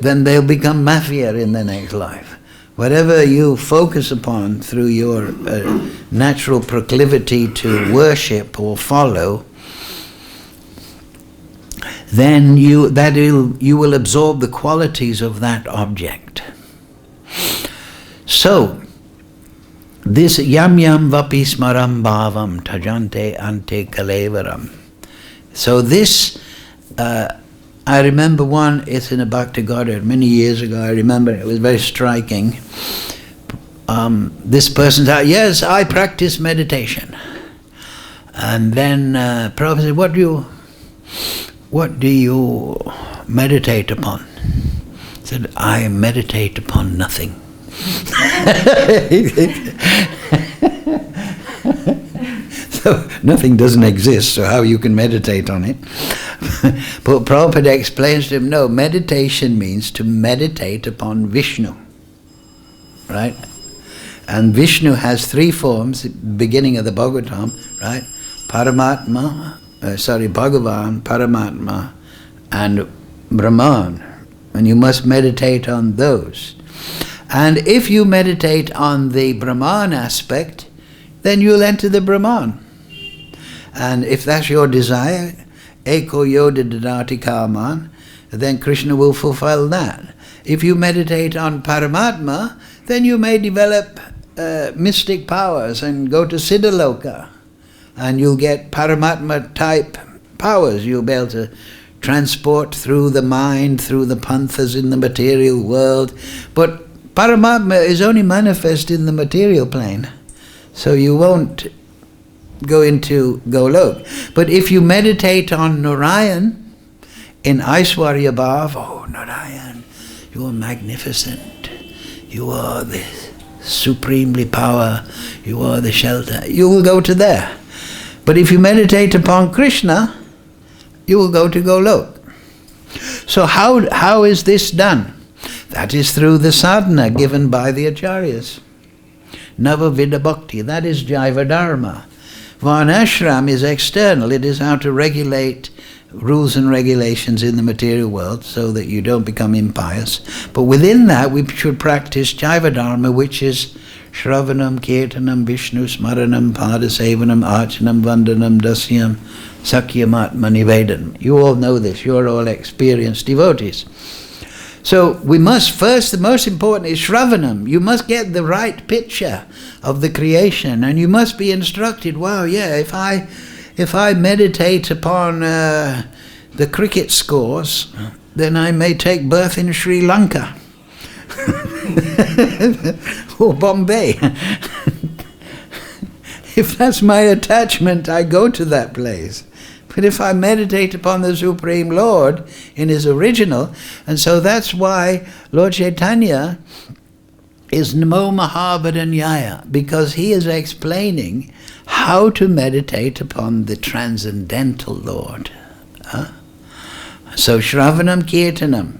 then they'll become mafia in the next life. whatever you focus upon through your natural proclivity to worship or follow, then you will absorb the qualities of that object. So, this yam yam vapi smaram bhavam tajante ante kalevaram. So this, I remember one, it's in a Bhakti-Yoga many years ago, I remember it was very striking. This person said, yes, I practice meditation. And then Prabhupada said, what do you meditate upon? He said, I meditate upon nothing. So nothing doesn't exist, so how you can meditate on it? But Prabhupada explains to him, no, meditation means to meditate upon Vishnu, right? And Vishnu has three forms, beginning of the Bhagavatam, right? Paramatma, Bhagavan, Paramatma, and Brahman. And you must meditate on those. And if you meditate on the Brahman aspect, then you'll enter the Brahman. And if that's your desire, Eko Yoda Dadati Kaman, then Krishna will fulfill that. If you meditate on Paramatma, then you may develop mystic powers and go to Siddhaloka. And you'll get Paramatma type powers. You'll be able to transport through the mind, through the panthas in the material world. But Paramatma is only manifest in the material plane. So you won't go into Golok. But if you meditate on Narayan in Aishwarya Bhav, oh Narayan, you are magnificent. You are the supremely power. You are the shelter. You will go to there. But if you meditate upon Krishna, you will go to Golok. So how is this done? That is through the sadhana given by the acharyas. Navavidha bhakti, that is Jaiva Dharma. Varnashram is external, it is how to regulate rules and regulations in the material world so that you don't become impious. But within that we should practice Jaiva Dharma, which is Shravanam, Kirtanam, Vishnu, Smaranam, Padasevanam, Archanam, Vandanam, Dasyam, Sakyamatma Nivedanam. You all know this, you're all experienced devotees. So we must first, the most important is Shravanam. You must get the right picture of the creation, and you must be instructed, wow, yeah, if I meditate upon the cricket scores, then I may take birth in Sri Lanka or Bombay. If that's my attachment, I go to that place. But if I meditate upon the Supreme Lord in His original, and so that's why Lord Caitanya is Namo Mahabharanyaya, because he is explaining how to meditate upon the transcendental Lord. So Shravanam Kirtanam,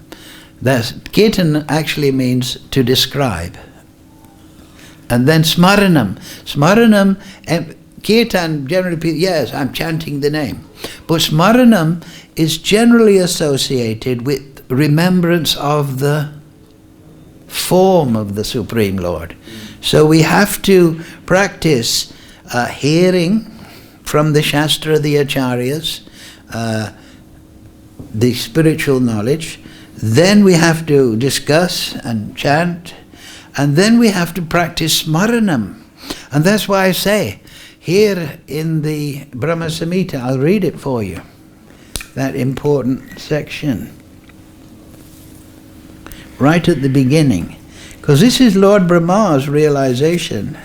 Kirtan actually means to describe. And then Smaranam. Smaranam, Kirtan generally, yes, I'm chanting the name. But Smaranam is generally associated with remembrance of the form of the Supreme Lord. So we have to practice hearing from the Shastra, the Acharyas, the spiritual knowledge. Then we have to discuss and chant. And then we have to practice Smaranam. And that's why I say, here in the Brahma Samhita, I'll read it for you, that important section. Right at the beginning. Because this is Lord Brahma's realization.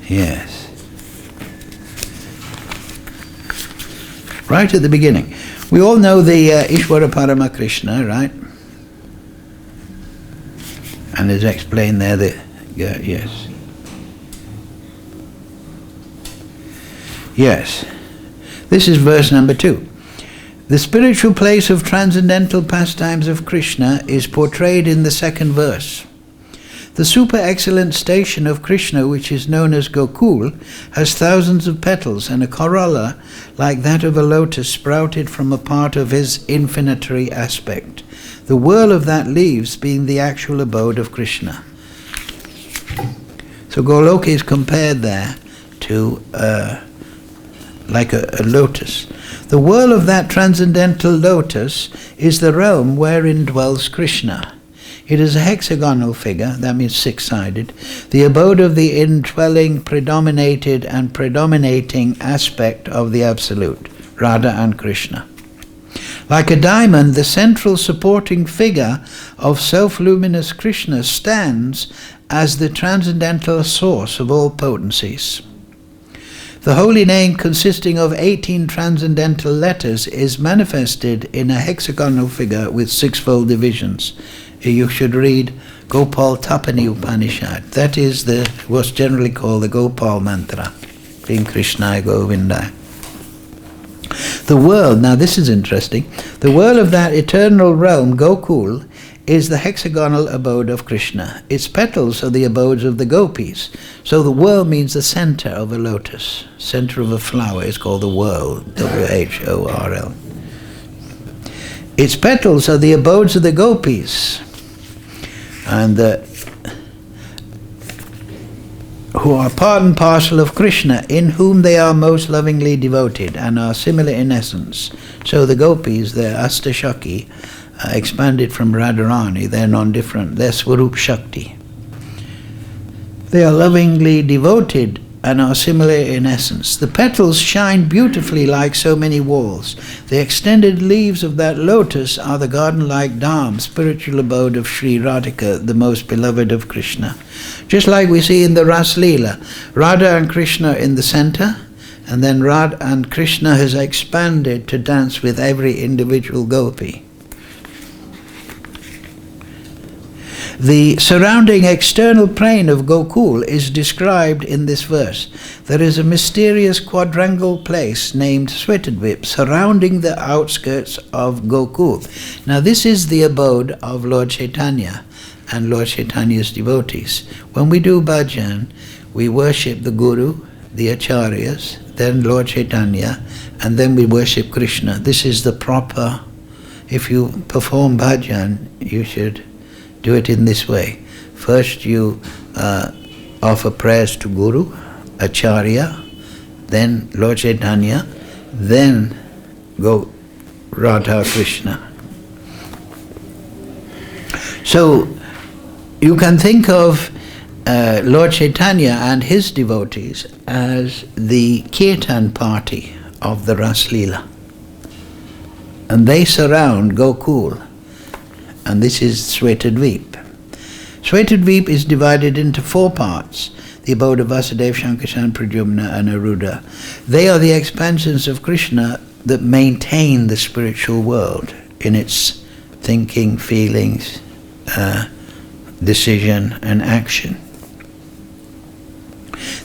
Yes. Right at the beginning. We all know the Ishvara Parama Krishna, right? And it's explained there that, yes. Yes. This is verse number 2. The spiritual place of transcendental pastimes of Krishna is portrayed in the second verse. The super excellent station of Krishna, which is known as Gokul, has thousands of petals and a corolla like that of a lotus sprouted from a part of his infinitary aspect. The whirl of that leaves being the actual abode of Krishna. So Goloka is compared there to like a lotus. The whirl of that transcendental lotus is the realm wherein dwells Krishna. It is a hexagonal figure, that means six-sided, the abode of the indwelling, predominated and predominating aspect of the Absolute, Radha and Krishna. Like a diamond, the central supporting figure of self-luminous Krishna stands as the transcendental source of all potencies. The holy name, consisting of 18 transcendental letters, is manifested in a hexagonal figure with sixfold divisions. You should read Gopal Tapani Upanishad. That is what's generally called the Gopal mantra. Krim Krishnaya Govindaya. The world, now this is interesting, the world of that eternal realm, Gokul, is the hexagonal abode of Krishna. Its petals are the abodes of the gopis. So the world means the center of a lotus. Center of a flower is called the whorl, W-H-O-R-L. Its petals are the abodes of the gopis, and who are part and parcel of Krishna, in whom they are most lovingly devoted and are similar in essence. So the gopis, they're Astashaki, expanded from Radharani, they're non-different, they're Swarup Shakti. They are lovingly devoted and are similar in essence. The petals shine beautifully like so many walls. The extended leaves of that lotus are the garden-like dham, spiritual abode of Sri Radhika, the most beloved of Krishna. Just like we see in the Ras Leela, Radha and Krishna in the center, and then Radha and Krishna has expanded to dance with every individual gopi. The surrounding external plane of Gokul is described in this verse. There is a mysterious quadrangle place named Svetadvip surrounding the outskirts of Gokul. Now this is the abode of Lord Caitanya and Lord Chaitanya's devotees. When we do bhajan, we worship the Guru, the Acharyas, then Lord Caitanya, and then we worship Krishna. This is the proper, if you perform bhajan, you should do it in this way. First you offer prayers to Guru, Acharya, then Lord Chaitanya, then go Radha Krishna. So you can think of Lord Chaitanya and his devotees as the Kirtan party of the Ras Leela. And they surround Gokul. And this is Svetadvip. Svetadvip is divided into 4 parts, the abode of Vasudeva, Shankashan, Pradyumna and Aruda. They are the expansions of Krishna that maintain the spiritual world in its thinking, feelings, decision and action.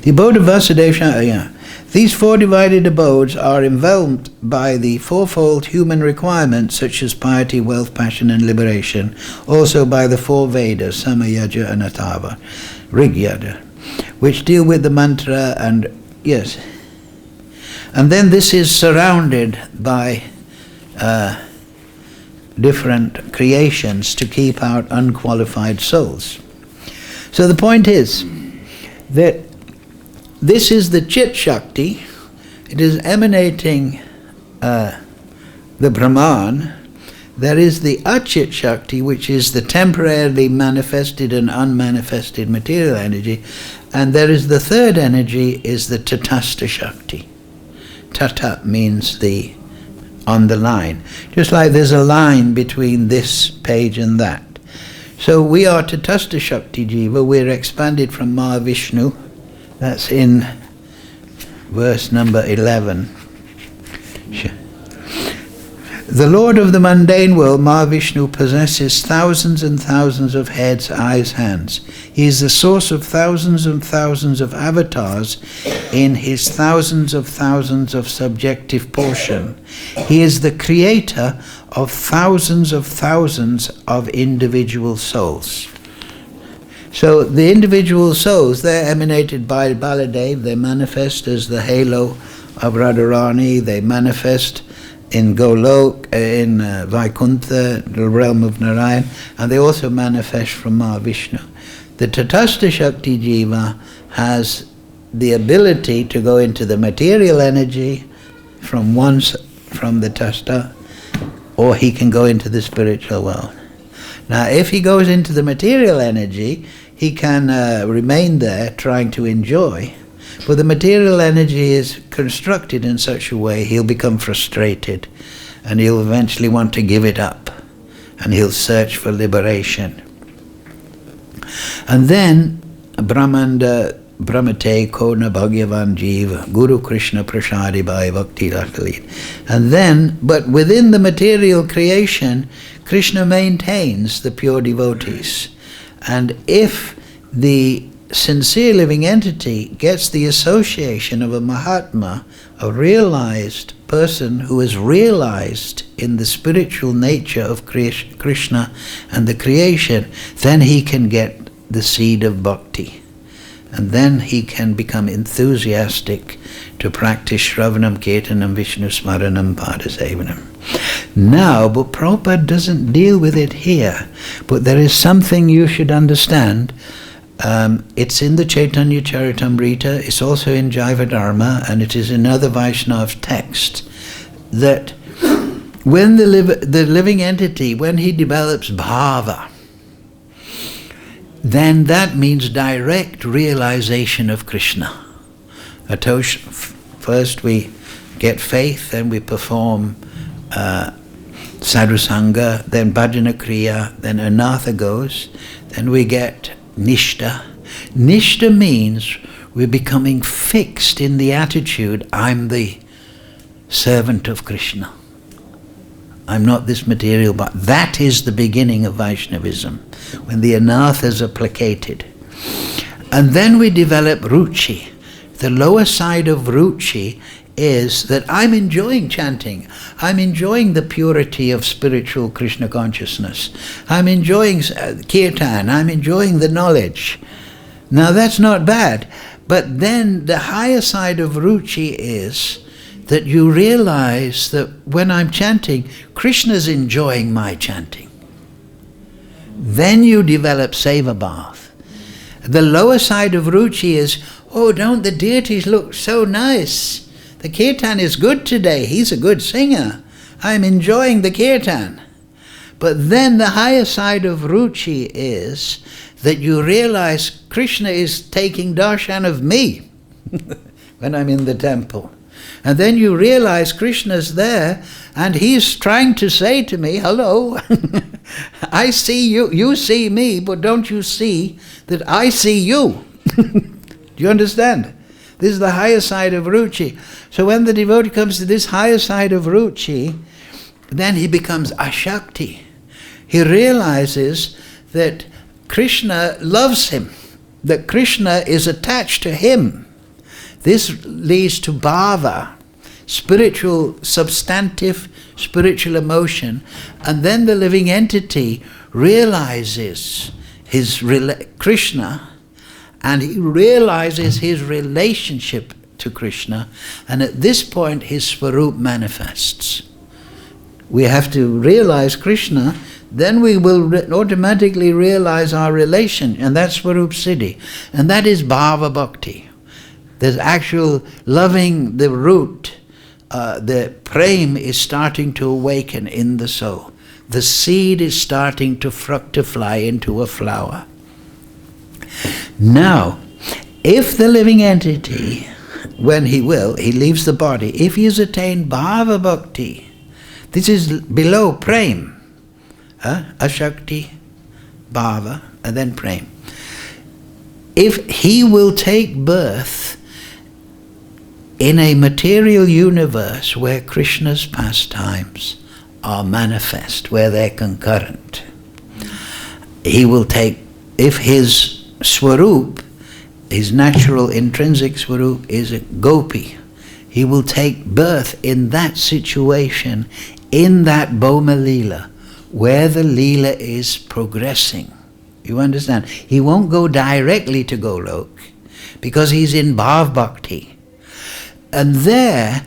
The abode of Vasudeva, these 4 divided abodes are enveloped by the 4-fold human requirements such as piety, wealth, passion and liberation, also by the 4 Vedas, Samayaja and Atharva, Rigyada, which deal with the mantra and, yes. And then this is surrounded by different creations to keep out unqualified souls. So the point is that this is the Chit Shakti. It is emanating the Brahman. There is the Achit Shakti, which is the temporarily manifested and unmanifested material energy. And there is the third energy, is the Tatastha Shakti. Tata means the on the line. Just like there's a line between this page and that. So we are Tatastha Shakti Jiva. We're expanded from Mahavishnu. That's in verse number 11. The Lord of the mundane world, Mahavishnu, possesses thousands and thousands of heads, eyes, hands. He is the source of thousands and thousands of avatars in his thousands of subjective portion. He is the creator of thousands of individual souls. So the individual souls, they're emanated by Baladev, they manifest as the halo of Radharani, they manifest in Golok, in Vaikuntha, the realm of Narayan, and they also manifest from Vishnu. The Tatastha Shakti Jiva has the ability to go into the material energy from the Tasta, or he can go into the spiritual world. Now, if he goes into the material energy, he can remain there trying to enjoy, but the material energy is constructed in such a way he'll become frustrated and he'll eventually want to give it up and he'll search for liberation. And then Brahmanda Brahmate Kona Bhagyavan Jiva Guru Krishna Prasadi Bhai Bhakti Rakalit. And then, but within the material creation, Krishna maintains the pure devotees. And if the sincere living entity gets the association of a Mahatma, a realized person who is realized in the spiritual nature of Krishna and the creation, then he can get the seed of bhakti. And then he can become enthusiastic to practice Shravanam, Kirtanam, Vishnu Smaranam, Padasevanam. Now, but Prabhupada doesn't deal with it here, but there is something you should understand. It's in the Caitanya Charitamrita, it's also in Jaiva Dharma, and it is in other Vaishnava texts, that when the living entity, when he develops bhava, then that means direct realization of Krishna. First we get faith, then we perform sadhusanga, then bhajana kriya, then anatha goes, then we get nishta. Nishta means we're becoming fixed in the attitude, I'm the servant of Krishna. I'm not this material, but that is the beginning of Vaishnavism, when the anathas are placated. And then we develop ruchi. The lower side of ruchi is that I'm enjoying chanting. I'm enjoying the purity of spiritual Krishna consciousness. I'm enjoying kirtan. I'm enjoying the knowledge. Now that's not bad. But then the higher side of ruchi is that you realize that when I'm chanting, Krishna's enjoying my chanting. Then you develop seva bhav. The lower side of ruchi is, oh, don't the deities look so nice? The kirtan is good today. He's a good singer. I'm enjoying the kirtan. But then the higher side of ruchi is that you realize Krishna is taking darshan of me when I'm in the temple. And then you realize Krishna's there and he's trying to say to me, hello, I see you, you see me, but don't you see that I see you? Do you understand? This is the higher side of ruchi. So when the devotee comes to this higher side of ruchi, then he becomes ashakti. He realizes that Krishna loves him, that Krishna is attached to him. This leads to bhava, spiritual, substantive spiritual emotion, and then the living entity realizes his Krishna, and he realizes his relationship to Krishna, and at this point his Swarup manifests. We have to realize Krishna, then we will automatically realize our relation, and that's Swarup Siddhi, and that is Bhava Bhakti. There's actual loving the root. The prem is starting to awaken in the soul. The seed is starting to fructify into a flower. Now, if the living entity, when he leaves the body, if he has attained bhava bhakti, this is below prem, ashakti, bhava, and then prem. If he will take birth in a material universe where Krishna's pastimes are manifest, where they're concurrent, he will take, if his Swarup, his natural intrinsic Swarup is a gopi, he will take birth in that situation, in that Bhoma Leela, where the Leela is progressing. You understand? He won't go directly to Golok because he's in Bhav Bhakti. And there,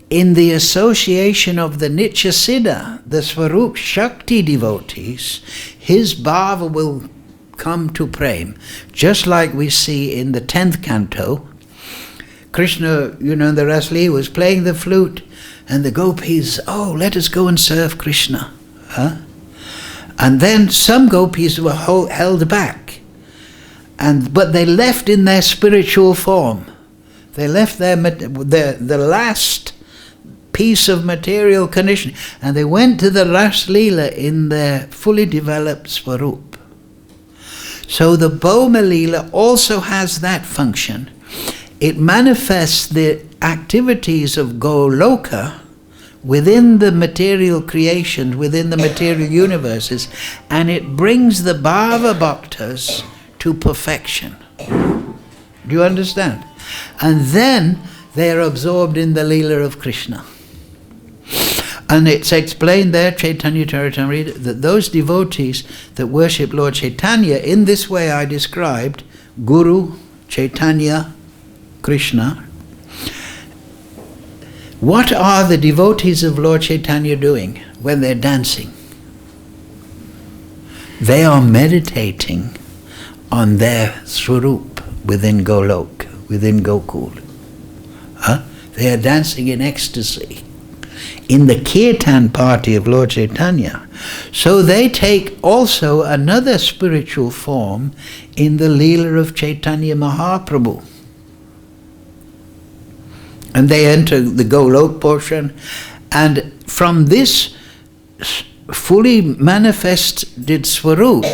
in the association of the Nitya Siddha, the Swarup Shakti devotees, his bhava will come to prem. Just like we see in the 10th canto, Krishna, in the Rasli, was playing the flute, and the gopis, let us go and serve Krishna. And then some gopis were held back, but they left in their spiritual form. They left the last piece of material condition, and they went to the Ras Leela in their fully developed Swarup. So the Bhoma Leela also has that function. It manifests the activities of Goloka within the material creation, within the material universes, and it brings the Bhava Bhaktas to perfection. Do you understand? And then they are absorbed in the Leela of Krishna. And it's explained there, Caitanya Charitamrita, that those devotees that worship Lord Chaitanya in this way I described, Guru, Chaitanya, Krishna, what are the devotees of Lord Chaitanya doing when they're dancing? They are meditating on their Swarup within Golok, within Gokul. They are dancing in ecstasy in the Kirtan party of Lord Chaitanya. So they take also another spiritual form in the Leela of Chaitanya Mahaprabhu. And they enter the Golok portion, and from this fully manifested Swarup,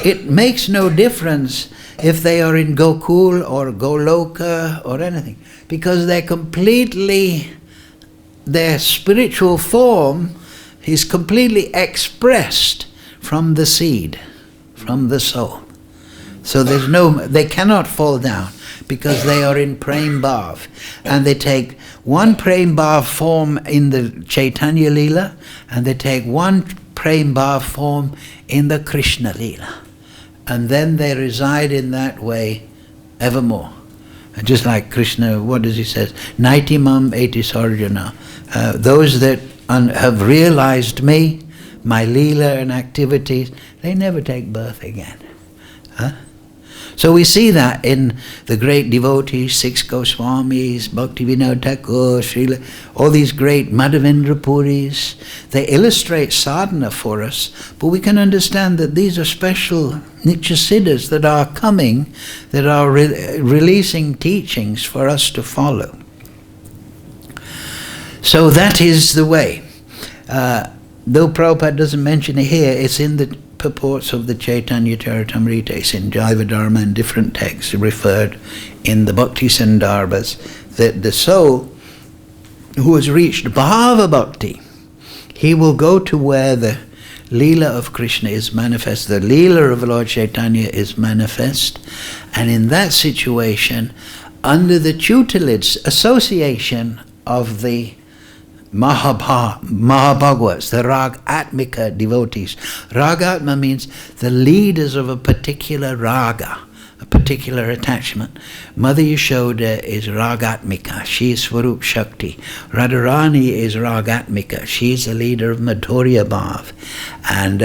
it makes no difference if they are in Gokul or Goloka or anything, because they're completely, their spiritual form is completely expressed from the seed, from the soul. So they cannot fall down, because they are in Prem Bhav, and they take one Prem Bhav form in the Chaitanya Leela, and they take one Prem Bhav form in the Krishna Leela, and then they reside in that way evermore. And just like Krishna, what does he say? Naitimam eti sarjana. Those that have realized me, my Leela and activities, they never take birth again. So we see that in the great devotees, six Goswamis, Bhaktivinoda Thakur, Srila, all these great Madhavendra Puris. They illustrate sadhana for us, but we can understand that these are special Nitya Siddhas that are coming, that are releasing teachings for us to follow. So that is the way. Though Prabhupada doesn't mention it here, it's in the purports of the Caitanya Charitamrita, it's in Jaiva Dharma and different texts referred in the Bhakti Sandarbhas, that the soul who has reached Bhava Bhakti, he will go to where the Leela of Krishna is manifest, the Leela of Lord Chaitanya is manifest, and in that situation, under the tutelage, association of the Mahabhagavats, the Ragatmika devotees. Ragatma means the leaders of a particular raga, a particular attachment. Mother Yashoda is Ragatmika, she is Swarup Shakti. Radharani is Ragatmika, she is the leader of Madhurya Bhav. And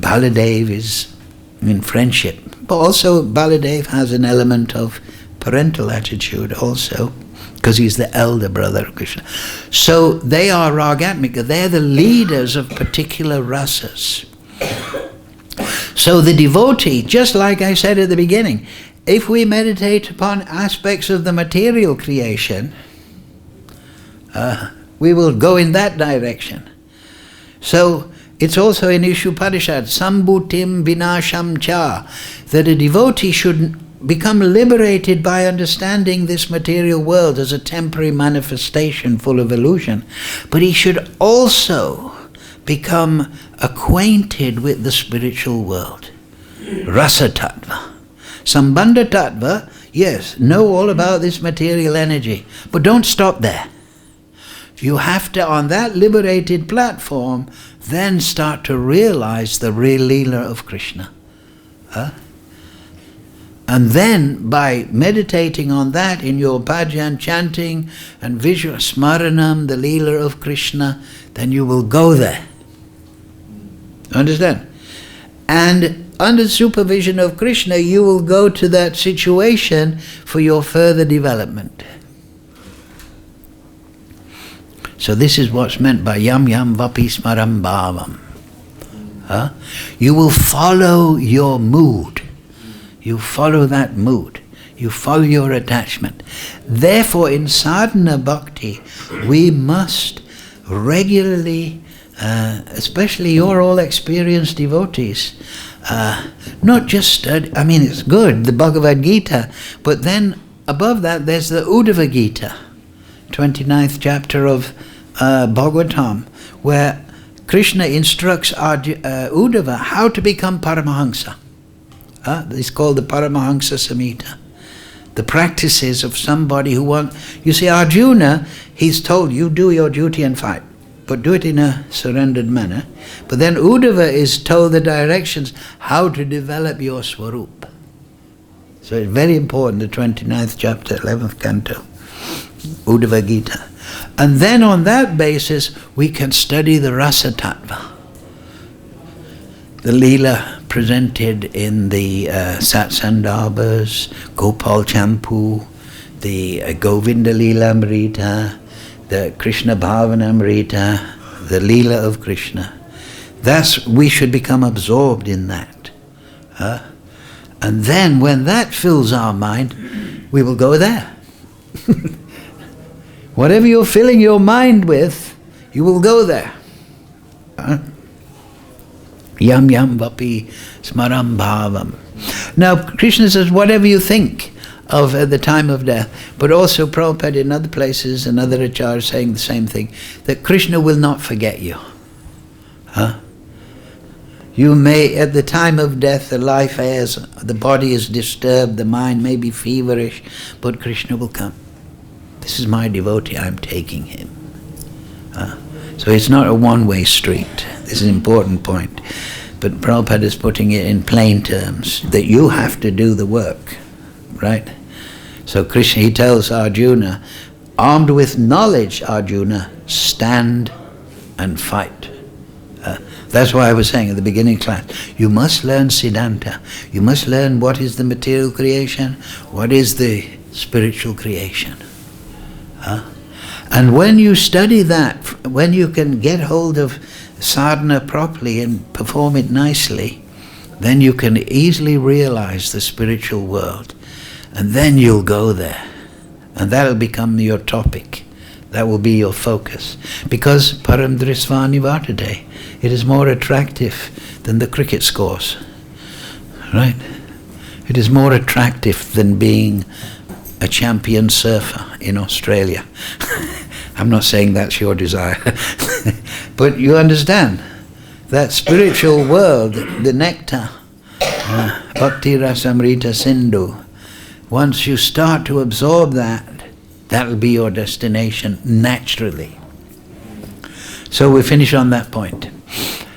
Baladev is in friendship. But also Baladev has an element of parental attitude also, because he's the elder brother of Krishna. So they are Ragatmika, they're the leaders of particular rasas. So the devotee, just like I said at the beginning, if we meditate upon aspects of the material creation, we will go in that direction. So it's also in Ishupadishad, Sambhutim Vinasham Cha, that a devotee should become liberated by understanding this material world as a temporary manifestation full of illusion. But he should also become acquainted with the spiritual world. Rasa Tattva. Sambandha Tattva, yes, know all about this material energy, but don't stop there. You have to, on that liberated platform, then start to realize the real Leela of Krishna. And then by meditating on that in your bhajan chanting and visual smaranam, the Leela of Krishna, then you will go there. Understand? And under supervision of Krishna, you will go to that situation for your further development. So this is what's meant by yam yam vapi smaram bhavam. You will follow your mood. You follow that mood. You follow your attachment. Therefore, in sadhana bhakti, we must regularly, especially you're all experienced devotees, not just study, I mean it's good, the Bhagavad-Gita, but then above that there's the Uddhava-Gita, 29th chapter of Bhagavatam, where Krishna instructs Uddhava how to become Paramahamsa. It's called the Paramahamsa Samhita. The practices of somebody who wants... You see, Arjuna, he's told, you do your duty and fight, but do it in a surrendered manner. But then Uddhava is told the directions how to develop your swarup. So it's very important, the 29th chapter, 11th canto, Uddhava Gita. And then on that basis, we can study the Rasa Tattva. The Leela presented in the Satsandabhas, Gopal Champu, the Govinda Leela Amrita, the Krishna Bhavana Amrita, the Leela of Krishna. We should become absorbed in that. And then when that fills our mind, we will go there. Whatever you're filling your mind with, you will go there. Yam yam vapi smaram bhavam. Now Krishna says whatever you think of at the time of death, but also Prabhupada in other places and other acharyas saying the same thing, that Krishna will not forget you. You may, at the time of death, the life airs, the body is disturbed, the mind may be feverish, but Krishna will come. This is my devotee, I'm taking him. So it's not a one-way street. This is an important point. But Prabhupada is putting it in plain terms, that you have to do the work, right? So Krishna, he tells Arjuna, armed with knowledge, Arjuna, stand and fight. That's why I was saying at the beginning class, you must learn Siddhanta. You must learn what is the material creation, what is the spiritual creation. And when you study that, when you can get hold of sadhana properly and perform it nicely, then you can easily realize the spiritual world. And then you'll go there. And that'll become your topic. That will be your focus. Because param drisvani vartate, it is more attractive than the cricket scores. Right? It is more attractive than being a champion surfer in Australia. I'm not saying that's your desire. But you understand, that spiritual world, the nectar, bhakti rasamrita sindhu, once you start to absorb that, that'll be your destination naturally. So we finish on that point.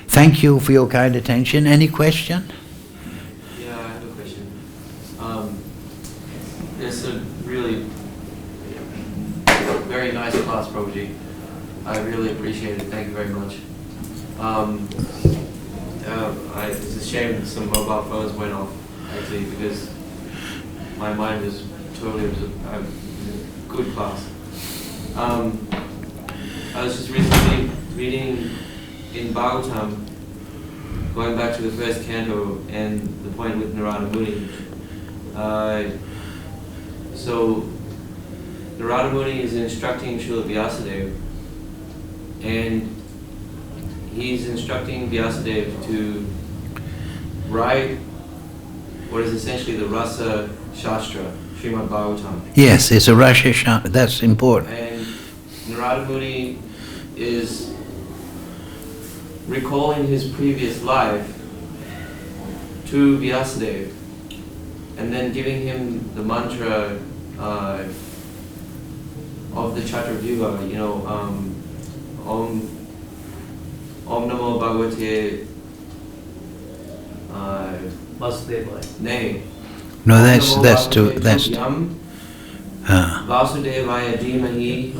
Thank you for your kind attention. Any question? Yeah, I have a question. It's a really very nice class, Prabhuji. I really appreciate it. Thank you very much. It's a shame that some mobile phones went off, actually, because my mind was totally good class. I was just recently reading in Bhagavatam, going back to the first canto and the point with Narada Muni. So Narada Muni is instructing Srila Vyasadeva, and he's instructing Vyasadeva to write what is essentially the Rasa Shastra, Srimad Bhagavatam. Yes, it's a Rasa Shastra, that's important. And Narada Muni is recalling his previous life to Vyasadeva, and then giving him the mantra of the Chaturvyuha, you know, Om Namo Bhagavate Vasudevaya. Nay. No, that's too. Yam Vasudevaya Dhimahi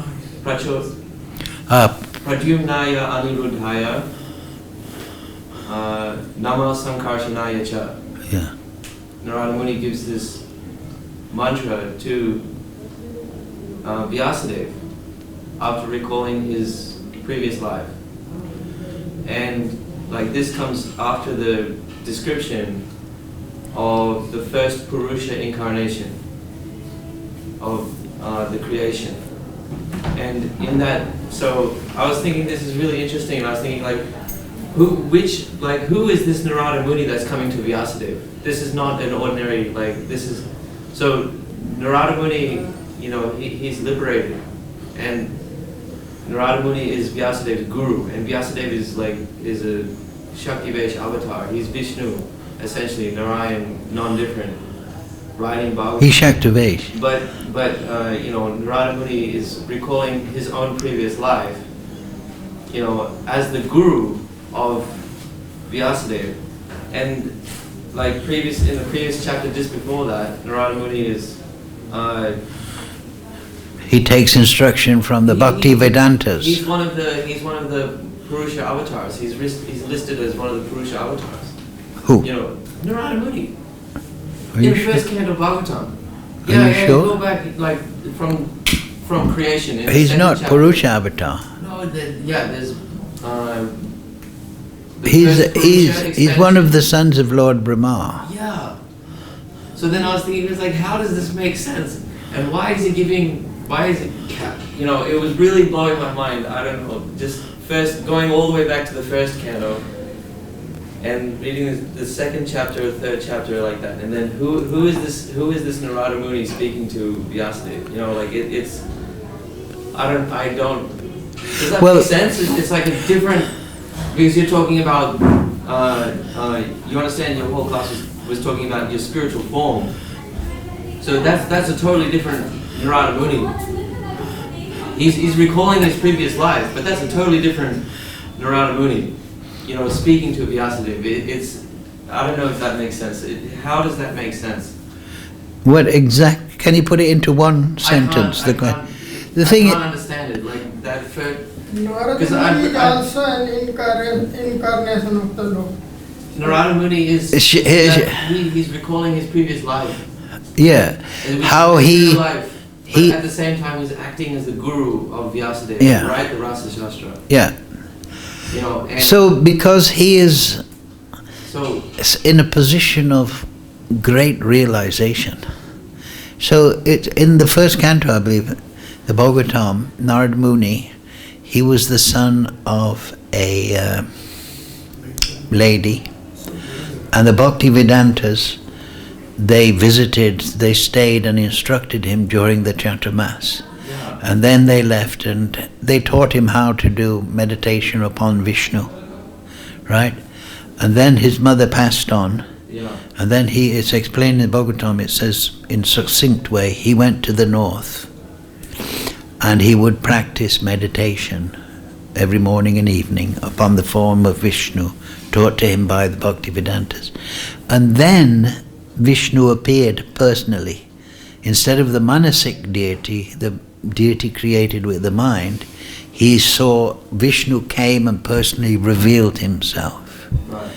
Pradyumnaya Aniruddhaya Nama Sankarshanaya Cha. Yeah. Narada Muni gives this mantra to Vyasadeva after recalling his previous life. And like this comes after the description of the first Purusha incarnation of the creation. And in that, so I was thinking this is really interesting, and I was thinking like, who is this Narada Muni that's coming to Vyasadeva? This is not an ordinary, so Narada Muni, he's liberated, and Narada Muni is Vyasadeva's guru, and Vyasadeva is a Shakti-Vesh avatar. He's Vishnu, essentially, Narayan, non-different, writing Bhagavad-Gita. He's Shakti-Vesh. But Narada Muni is recalling his own previous life, as the guru of Vyasadeva. And in the previous chapter just before that, Narada Muni is he takes instruction from the Bhakti-Vedantas. He's one of the Purusha avatars. He's listed as one of the Purusha avatars. Who? Narada Muni. Are you in the sure? first canto of Bhagavatam. Are you sure? Go back from creation. In He's the not chapter. Purusha avatar. No, there's. He's one of the sons of Lord Brahma. Yeah. So then I was thinking, it's like, how does this make sense? And why is it? It was really blowing my mind. I don't know. Just first going all the way back to the first canto and reading the second chapter, third chapter like that, and then who is this Narada Muni speaking to Vyasadeva? It's. I don't. Does that make sense? It's like a different. Because you're talking about, you understand your whole class was talking about your spiritual form. So that's a totally different Narada Muni. He's recalling his previous life, but that's a totally different Narada Muni. Speaking to Vyasadeva. I don't know if that makes sense. How does that make sense? What exact? Can you put it into one sentence? I can't understand it. Like that first. Narada Muni is also an incarnation of the Lord. Narada Muni he's recalling his previous life. Yeah, how But he at the same time he's acting as the guru of Vyasadeva, right? The Rasa Shastra. Yeah. And so because he is in a position of great realization. So it's in the first canto, I believe, the Bhagavatam, Narada Muni, he was the son of a lady, and the Bhakti-Vedantas, they stayed and instructed him during the Chaturmas. Yeah. And then they left and they taught him how to do meditation upon Vishnu, right? And then his mother passed on. Yeah. And then it's explained in the Bhagavatam, it says in succinct way, he went to the north and he would practice meditation every morning and evening upon the form of Vishnu, taught to him by the Bhakti-Vedantas. And then Vishnu appeared personally. Instead of the Manasik deity, the deity created with the mind, he saw Vishnu came and personally revealed himself. Right.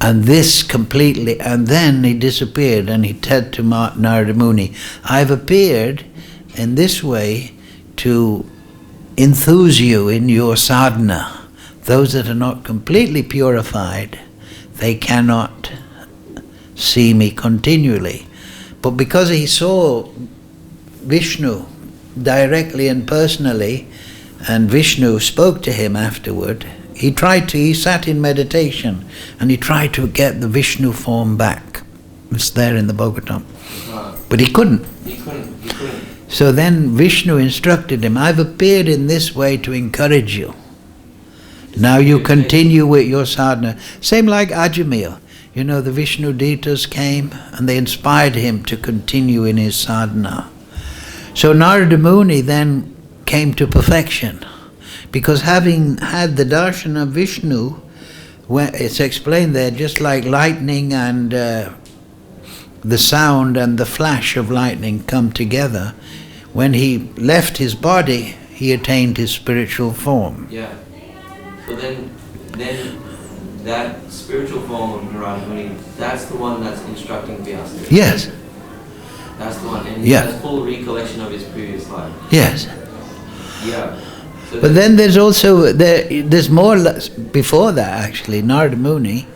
And this completely, and then he disappeared and he said to Narada Muni, I've appeared in this way to enthuse you in your sadhana. Those that are not completely purified, they cannot see me continually. But because he saw Vishnu directly and personally, and Vishnu spoke to him afterward, he sat in meditation and he tried to get the Vishnu form back. It's there in the Bhagavatam. But he couldn't. He couldn't. So then Vishnu instructed him, I've appeared in this way to encourage you. Now you continue with your sadhana. Same like Ajamil. The Vishnu Detas came and they inspired him to continue in his sadhana. So Narada Muni then came to perfection, because having had the darshan of Vishnu, it's explained there, just like lightning and the sound and the flash of lightning come together, when he left his body, he attained his spiritual form. Yeah. So then that spiritual form of Narada Muni, that's the one that's instructing Vyasa. Yes. That's the one, and he has full recollection of his previous life. Yes. Yeah. So but then there's also, there's more, before that actually, Narada Muni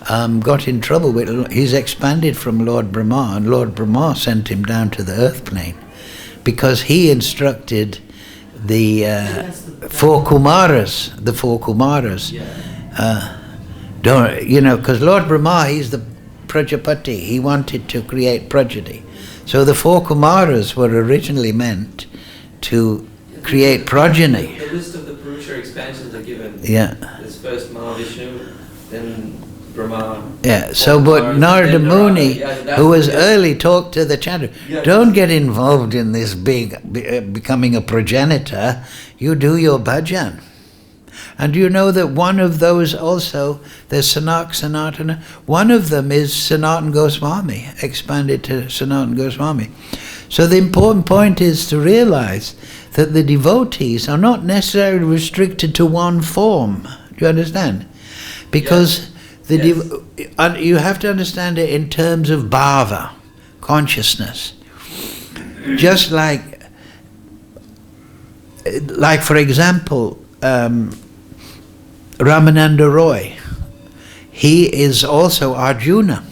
got in trouble with, he's expanded from Lord Brahma, and Lord Brahma sent him down to the earth plane, because he instructed the four Kumaras, because Lord Brahma, he's the Prajapati, he wanted to create Prajati. So the four Kumaras were originally meant to create progeny. The list of the Purusha expansions are given. Yeah. There's first Mahavishnu, then Brahma. Yeah, so but Narada Muni, who was early, talked to the Chandra, don't get involved in this big, becoming a progenitor, you do your bhajan. And you know that one of those also, there's Sanatana, one of them is Sanatana Goswami, expanded to Sanatana Goswami. So the important point is to realize that the devotees are not necessarily restricted to one form. Do you understand? Because you have to understand it in terms of bhava, consciousness. Just like for example, Ramananda Roy, he is also Arjuna.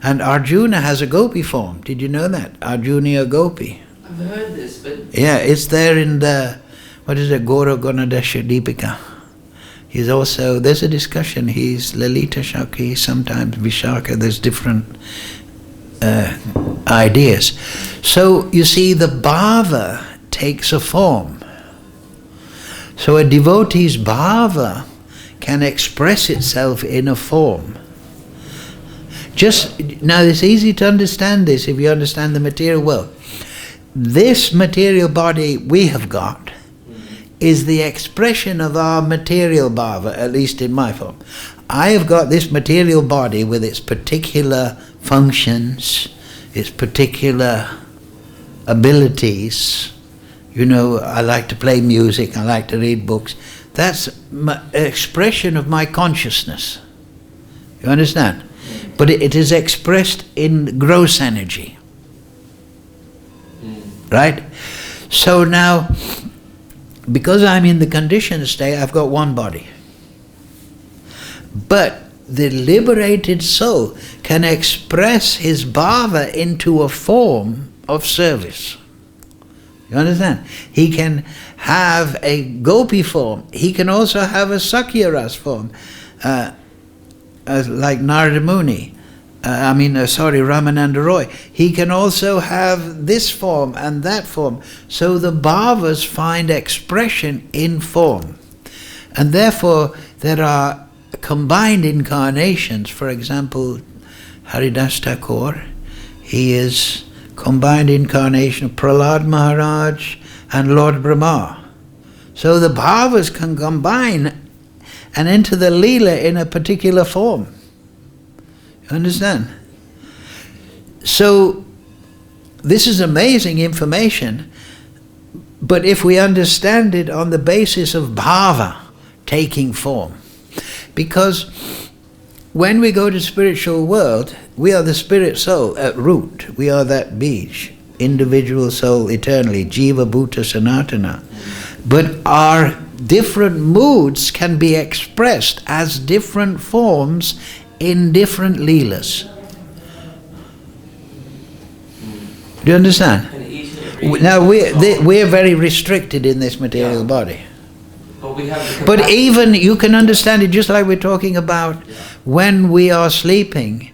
And Arjuna has a gopi form. Did you know that? Arjuniya Gopi. I've heard this, but... Yeah, it's there in the, Gaura Gunadesha Deepika. He's also, there's a discussion, he's Lalita Shakhi, sometimes Vishaka, there's different ideas. So, you see, the bhava takes a form. So a devotee's bhava can express itself in a form. Now it's easy to understand this if you understand the material world. This material body we have got is the expression of our material bhava, at least in my form. I have got this material body with its particular functions, its particular abilities. You know, I like to play music, I like to read books. That's my expression of my consciousness. You understand? But it is expressed in gross energy. Right? So now, because I'm in the conditioned state, I've got one body. But the liberated soul can express his bhava into a form of service. You understand? He can have a gopi form. He can also have a Sakya Ras form, like Narada Muni. Ramananda Roy. He can also have this form and that form. So the bhavas find expression in form. And therefore, there are combined incarnations. For example, Haridas Thakur, he is combined incarnation of Prahlad Maharaj and Lord Brahma. So the bhavas can combine and enter the Leela in a particular form. You understand? So this is amazing information, but if we understand it on the basis of bhava taking form, because when we go to spiritual world, we are the spirit soul at root. We are that bij, individual soul eternally, jiva bhuta sanatana. But our different moods can be expressed as different forms in different leelas. Do you understand? Now we're very restricted in this material body. But even you can understand it just like we're talking about when we are sleeping.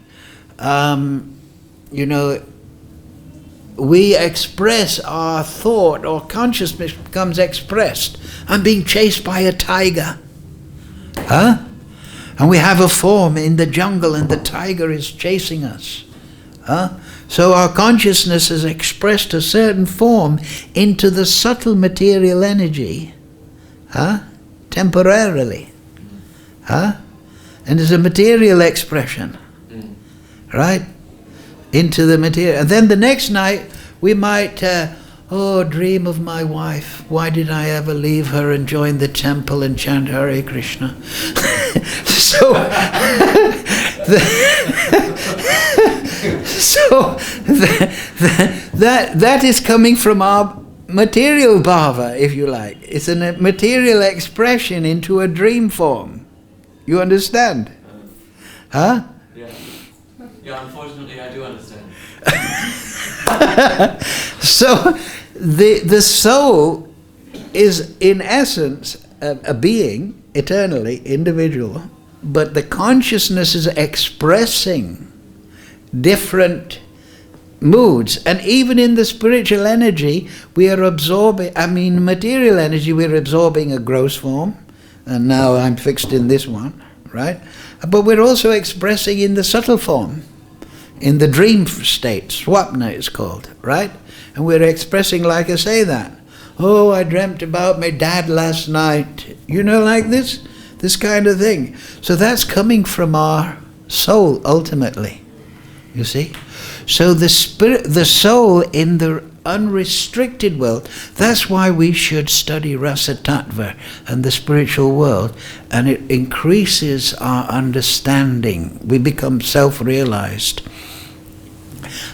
We express our thought, or consciousness becomes expressed. I'm being chased by a tiger. And we have a form in the jungle and the tiger is chasing us. So our consciousness has expressed a certain form into the subtle material energy, temporarily. Huh? And there's a material expression. Right? Into the material. And then the next night we might, dream of my wife. Why did I ever leave her and join the temple and chant Hare Krishna? So, that is coming from our material bhava, if you like. It's a material expression into a dream form. You understand? Huh? Yeah, unfortunately I do understand. So the soul is in essence a being, eternally, individual, but the consciousness is expressing different moods. And even in the spiritual energy, we are absorbing, material energy, we're absorbing a gross form, and now I'm fixed in this one, right? But we're also expressing in the subtle form, in the dream state, swapna it's called, right? And we're expressing, like I say, that. Oh, I dreamt about my dad last night. Like this kind of thing. So that's coming from our soul, ultimately. You see? So the soul in the unrestricted world, that's why we should study Rasa Tattva and the spiritual world, and it increases our understanding. We become self-realized.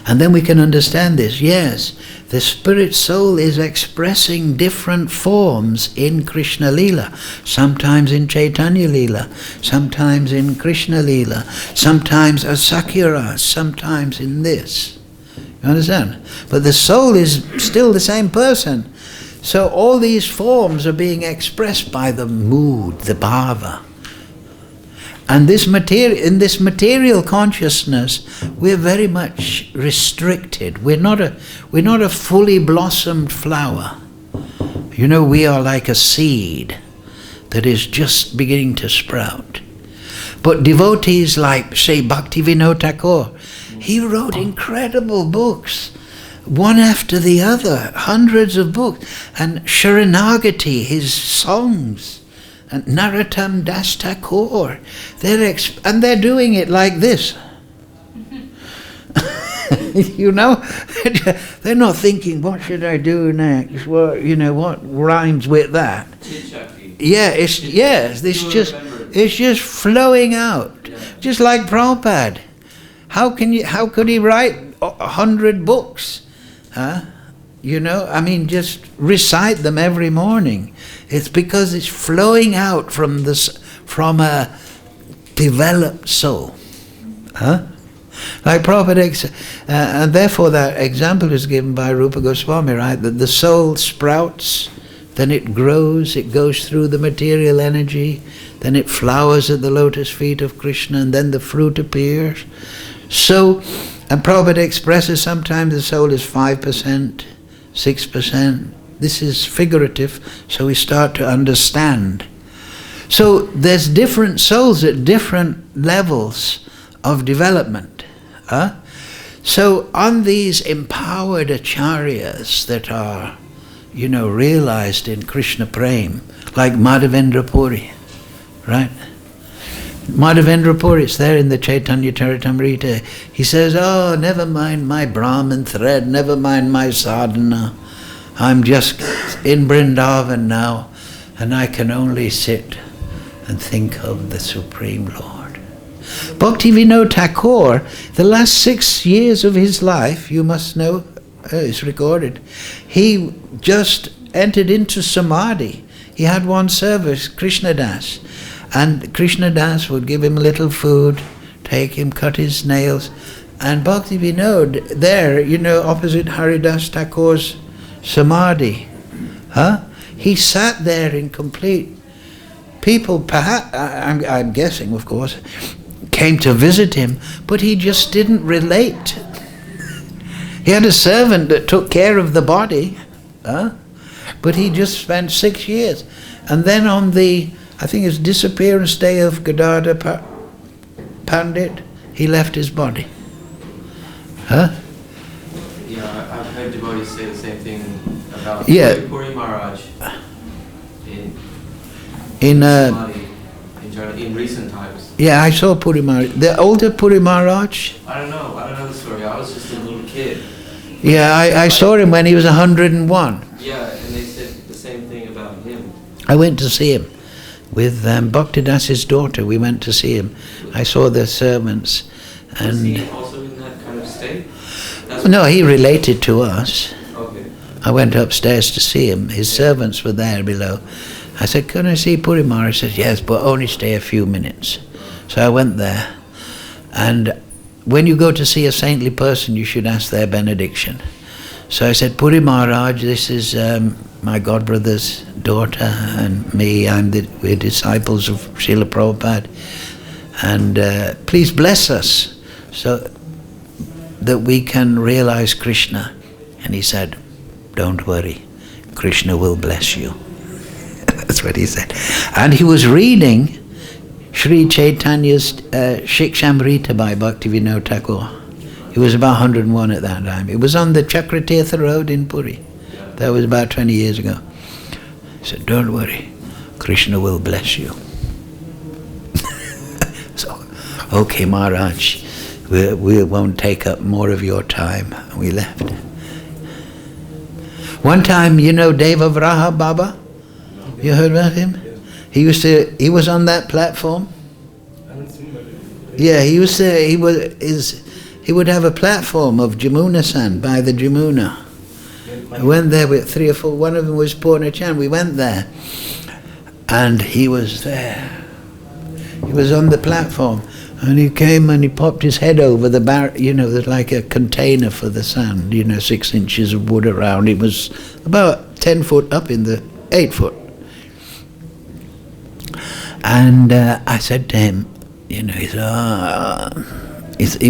And then we can understand this. Yes, the spirit soul is expressing different forms in Krishna Lila. Sometimes in Caitanya Lila, sometimes in Krishna Lila, sometimes as Sakura, sometimes in this. You understand? But the soul is still the same person. So all these forms are being expressed by the mood, the bhava. And in this material consciousness, we're very much restricted. We're not a fully blossomed flower. We are like a seed that is just beginning to sprout. But devotees like, say, Bhakti-Vinod Thakur, he wrote incredible books, one after the other, hundreds of books. And Sharanagati, his songs, and Narottam Das Thakur, they're doing it like this. They're not thinking, what should I do next? What rhymes with that? Yeah, it's just flowing out, just like Prabhupada. How could he write 100 books? Just recite them every morning. It's because it's flowing out from a developed soul. Like Prabhupada, and therefore that example is given by Rupa Goswami, right? That the soul sprouts, then it grows, it goes through the material energy, then it flowers at the lotus feet of Krishna, and then the fruit appears. So, and Prabhupada expresses sometimes the soul is 5%, 6%. This is figurative, so we start to understand. So there's different souls at different levels of development. So on these empowered acharyas that are, realized in Krishna Prem, like Madhavendra Puri, right? Madhavendra Puri, it's there in the Chaitanya Charitamrita. He says, oh, never mind my Brahman thread, never mind my sadhana. I'm just in Vrindavan now, and I can only sit and think of the Supreme Lord. Bhakti-Vinod Thakur, the last 6 years of his life, you must know, it's recorded, he just entered into samadhi. He had one service, Krishna Das, and Krishna Das would give him a little food, take him, cut his nails, and Bhakti-Vinod there, opposite Haridas Thakur's samadhi, he sat there in complete. People, perhaps, I'm guessing, of course, came to visit him, but he just didn't relate. He had a servant that took care of the body, but he just spent 6 years. And then on the, I think it's disappearance day of Gadadhar Pandit, he left his body. Yeah, I've heard devotees say the same thing about Puri Maharaj in in recent times. Yeah, I saw Puri Maharaj. The older Puri Maharaj? I don't know the story. I was just a little kid. Yeah, I saw him when he was 101. Yeah, and they said the same thing about him. I went to see him with Bhaktidas' daughter. We went to see him. I saw the servants. Was he And also in that kind of state? no, he related to us. Okay. I went upstairs to see him. His servants were there below. I said, "Can I see Puri Maharaj?" He said, "Yes, but only stay a few minutes." So I went there. And when you go to see a saintly person, you should ask their benediction. So I said, "Puri Maharaj, this is my godbrother's daughter and me. We're disciples of Srila Prabhupada. And please bless us so that we can realize Krishna." And he said, "Don't worry, Krishna will bless you." That's what he said. And he was reading Sri Chaitanya's Shikshamrita by Bhaktivinoda Thakur. He was about 101 at that time. It was on the Chakratirtha Road in Puri. That was about 20 years ago. He said, "Don't worry, Krishna will bless you." So, "Okay, Maharaj, we won't take up more of your time." We left. One time, you know Devavraha Baba? You heard about him? He was on that platform. Yeah, he would have a platform of Jamuna-san by the Jamuna. I went there with 3 or 4. One of them was Purnachan. We went there, and he was there. He was on the platform, and he came and he popped his head over the there's like a container for the sand, 6 inches of wood around. It was about 10 foot up in the 8 foot. And I said to him, he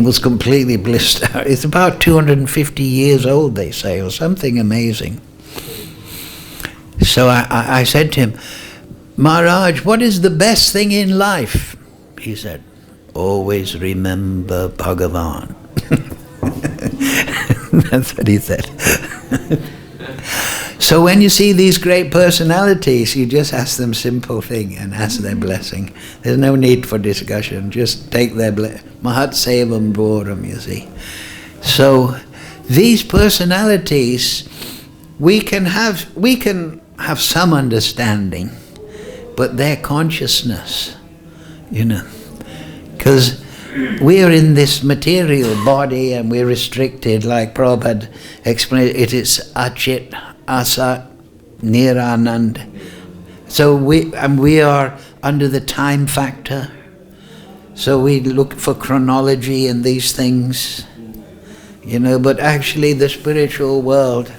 was completely blissed out. It's about 250 years old, they say, or something amazing. So I said to him, "Maharaj, what is the best thing in life?" He said, "Always remember Bhagavan." That's what he said. So when you see these great personalities, you just ask them simple thing and ask their blessing. There's no need for discussion. Just take their blessing. Mahat sevam boram, you see. So these personalities, we can have some understanding, but their consciousness, because we are in this material body and we're restricted, like Prabhupada explained, it is Achit, Asat, Niranand. So we are under the time factor. So we look for chronology and these things, but actually the spiritual world,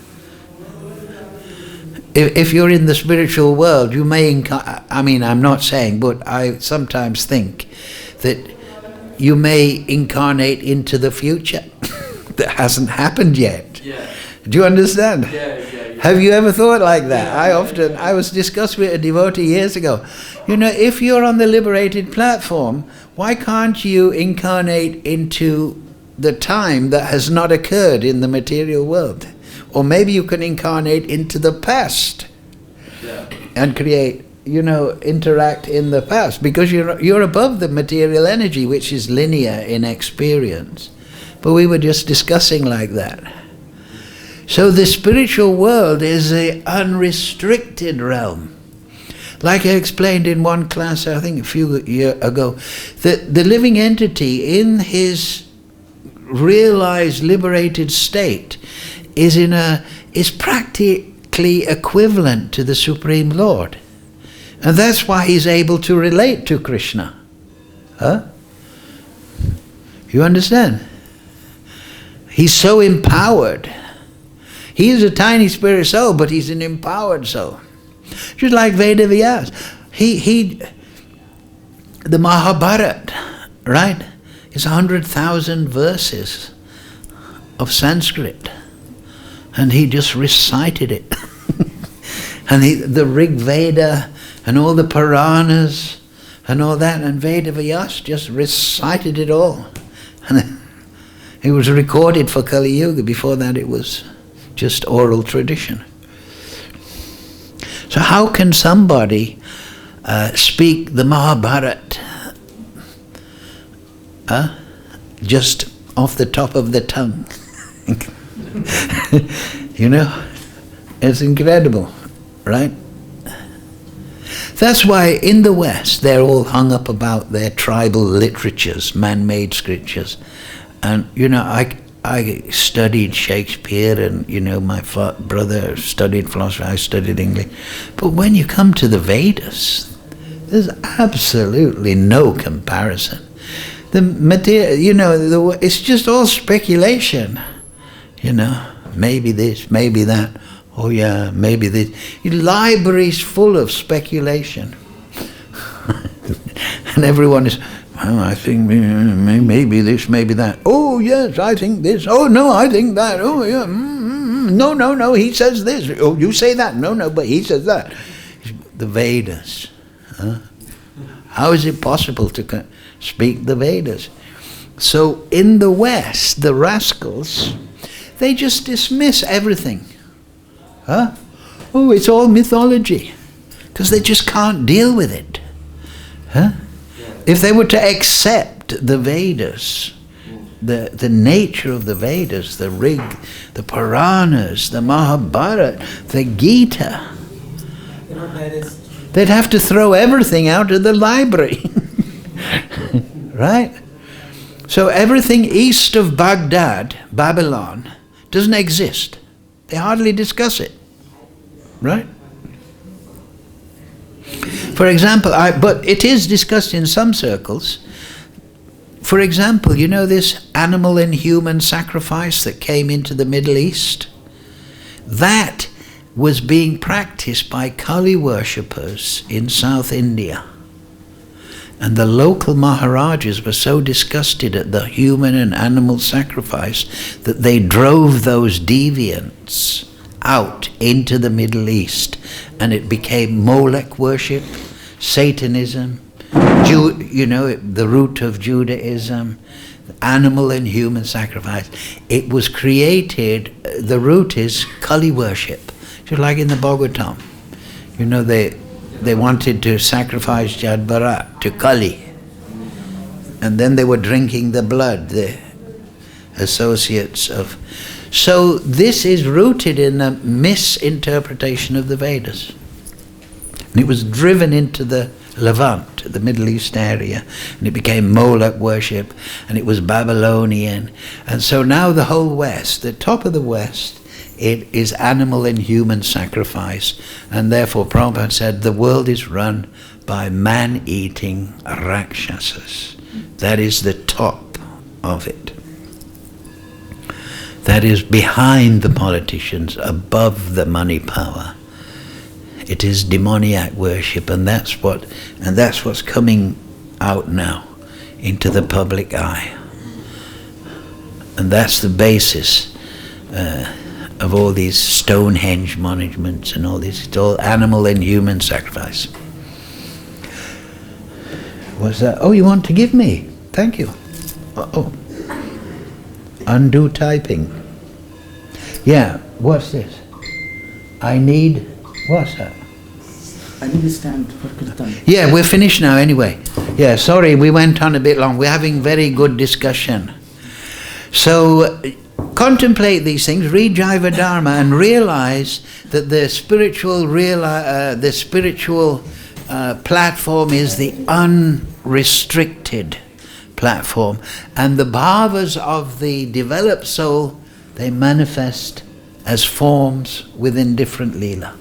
if you're in the spiritual world, you may, I'm not saying, but I sometimes think that you may incarnate into the future that hasn't happened yet. Yeah. Do you understand? Yeah. Have you ever thought like that? I was discussing with a devotee years ago. If you're on the liberated platform, why can't you incarnate into the time that has not occurred in the material world? Or maybe you can incarnate into the past and create, interact in the past, because you're above the material energy, which is linear in experience. But we were just discussing like that. So the spiritual world is an unrestricted realm. Like I explained in one class, I think a few years ago, that the living entity in his realized liberated state is practically equivalent to the Supreme Lord. And that's why he's able to relate to Krishna. Huh? You understand? He's so empowered. He is a tiny spirit soul, but he's an empowered soul. Just like Veda Vyas. The Mahabharata, right? It's 100,000 verses of Sanskrit. And he just recited it. And the Rig Veda and all the Puranas and all that, and Veda Vyas just recited it all. And it was recorded for Kali Yuga. Before that it was just oral tradition. So how can somebody speak the Mahabharata just off the top of the tongue. You know, it's incredible, right? That's why in the West they're all hung up about their tribal literatures, man-made scriptures. And you know, I studied Shakespeare, and you know, my brother studied philosophy, I studied English. But when you come to the Vedas, there's absolutely no comparison. The material, you know, it's just all speculation. You know, maybe this, maybe that. Oh yeah, maybe this. Libraries full of speculation. And everyone is, well, I think maybe this, maybe that. Oh yes, I think this. Oh no, I think that. Oh yeah, no, he says this. Oh, you say that. No, but he says that. The Vedas. Huh? How is it possible to speak the Vedas? So in the West, the rascals, they just dismiss everything. Huh? Oh, it's all mythology. Because they just can't deal with it. Huh? If they were to accept the Vedas, the nature of the Vedas, the Rig, the Puranas, the Mahabharata, the Gita, they'd have to throw everything out of the library. Right? So everything east of Baghdad, Babylon, doesn't exist. They hardly discuss it. Right? For example, but it is discussed in some circles. For example, you know this animal and human sacrifice that came into the Middle East? That was being practiced by Kali worshippers in South India. And the local Maharajas were so disgusted at the human and animal sacrifice that they drove those deviants out into the Middle East, and it became Molech worship, Satanism, you know, the root of Judaism, animal and human sacrifice. It was created, the root is Kali worship, just like in the Bhagavatam. You know, they wanted to sacrifice Jad Bharat to Kali, and then they were drinking the blood, the associates of. So this is rooted in a misinterpretation of the Vedas. And it was driven into the Levant, the Middle East area, and it became Molech worship, and it was Babylonian. And so now the whole West, the top of the West, it is animal and human sacrifice. And therefore Prabhupada said the world is run by man-eating Rakshasas. That is the top of it. That is behind the politicians, above the money power. It is demoniac worship, and that's what's coming out now into the public eye. And that's the basis of all these Stonehenge monuments and all this. It's all animal and human sacrifice. What's that? Oh, you want to give me? Thank you. Oh. Undo typing. Yeah, what's this? I need, what's that? I need a stand for Kirtan. Yeah, we're finished now anyway. Yeah, sorry, we went on a bit long. We're having very good discussion. So, contemplate these things, read Jaiva Dharma, and realize that the spiritual platform is the unrestricted platform, and the bhavas of the developed soul, they manifest as forms within different lila.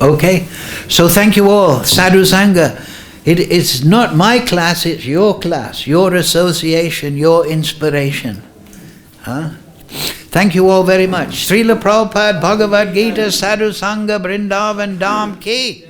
Okay, so thank you all. Sadhu Sangha, it's not my class, it's your class, your association, your inspiration. Huh? Thank you all very much. Srila Prabhupada, Bhagavad-Gita, Sadhu Sangha, Vrindavan, Dham Ki.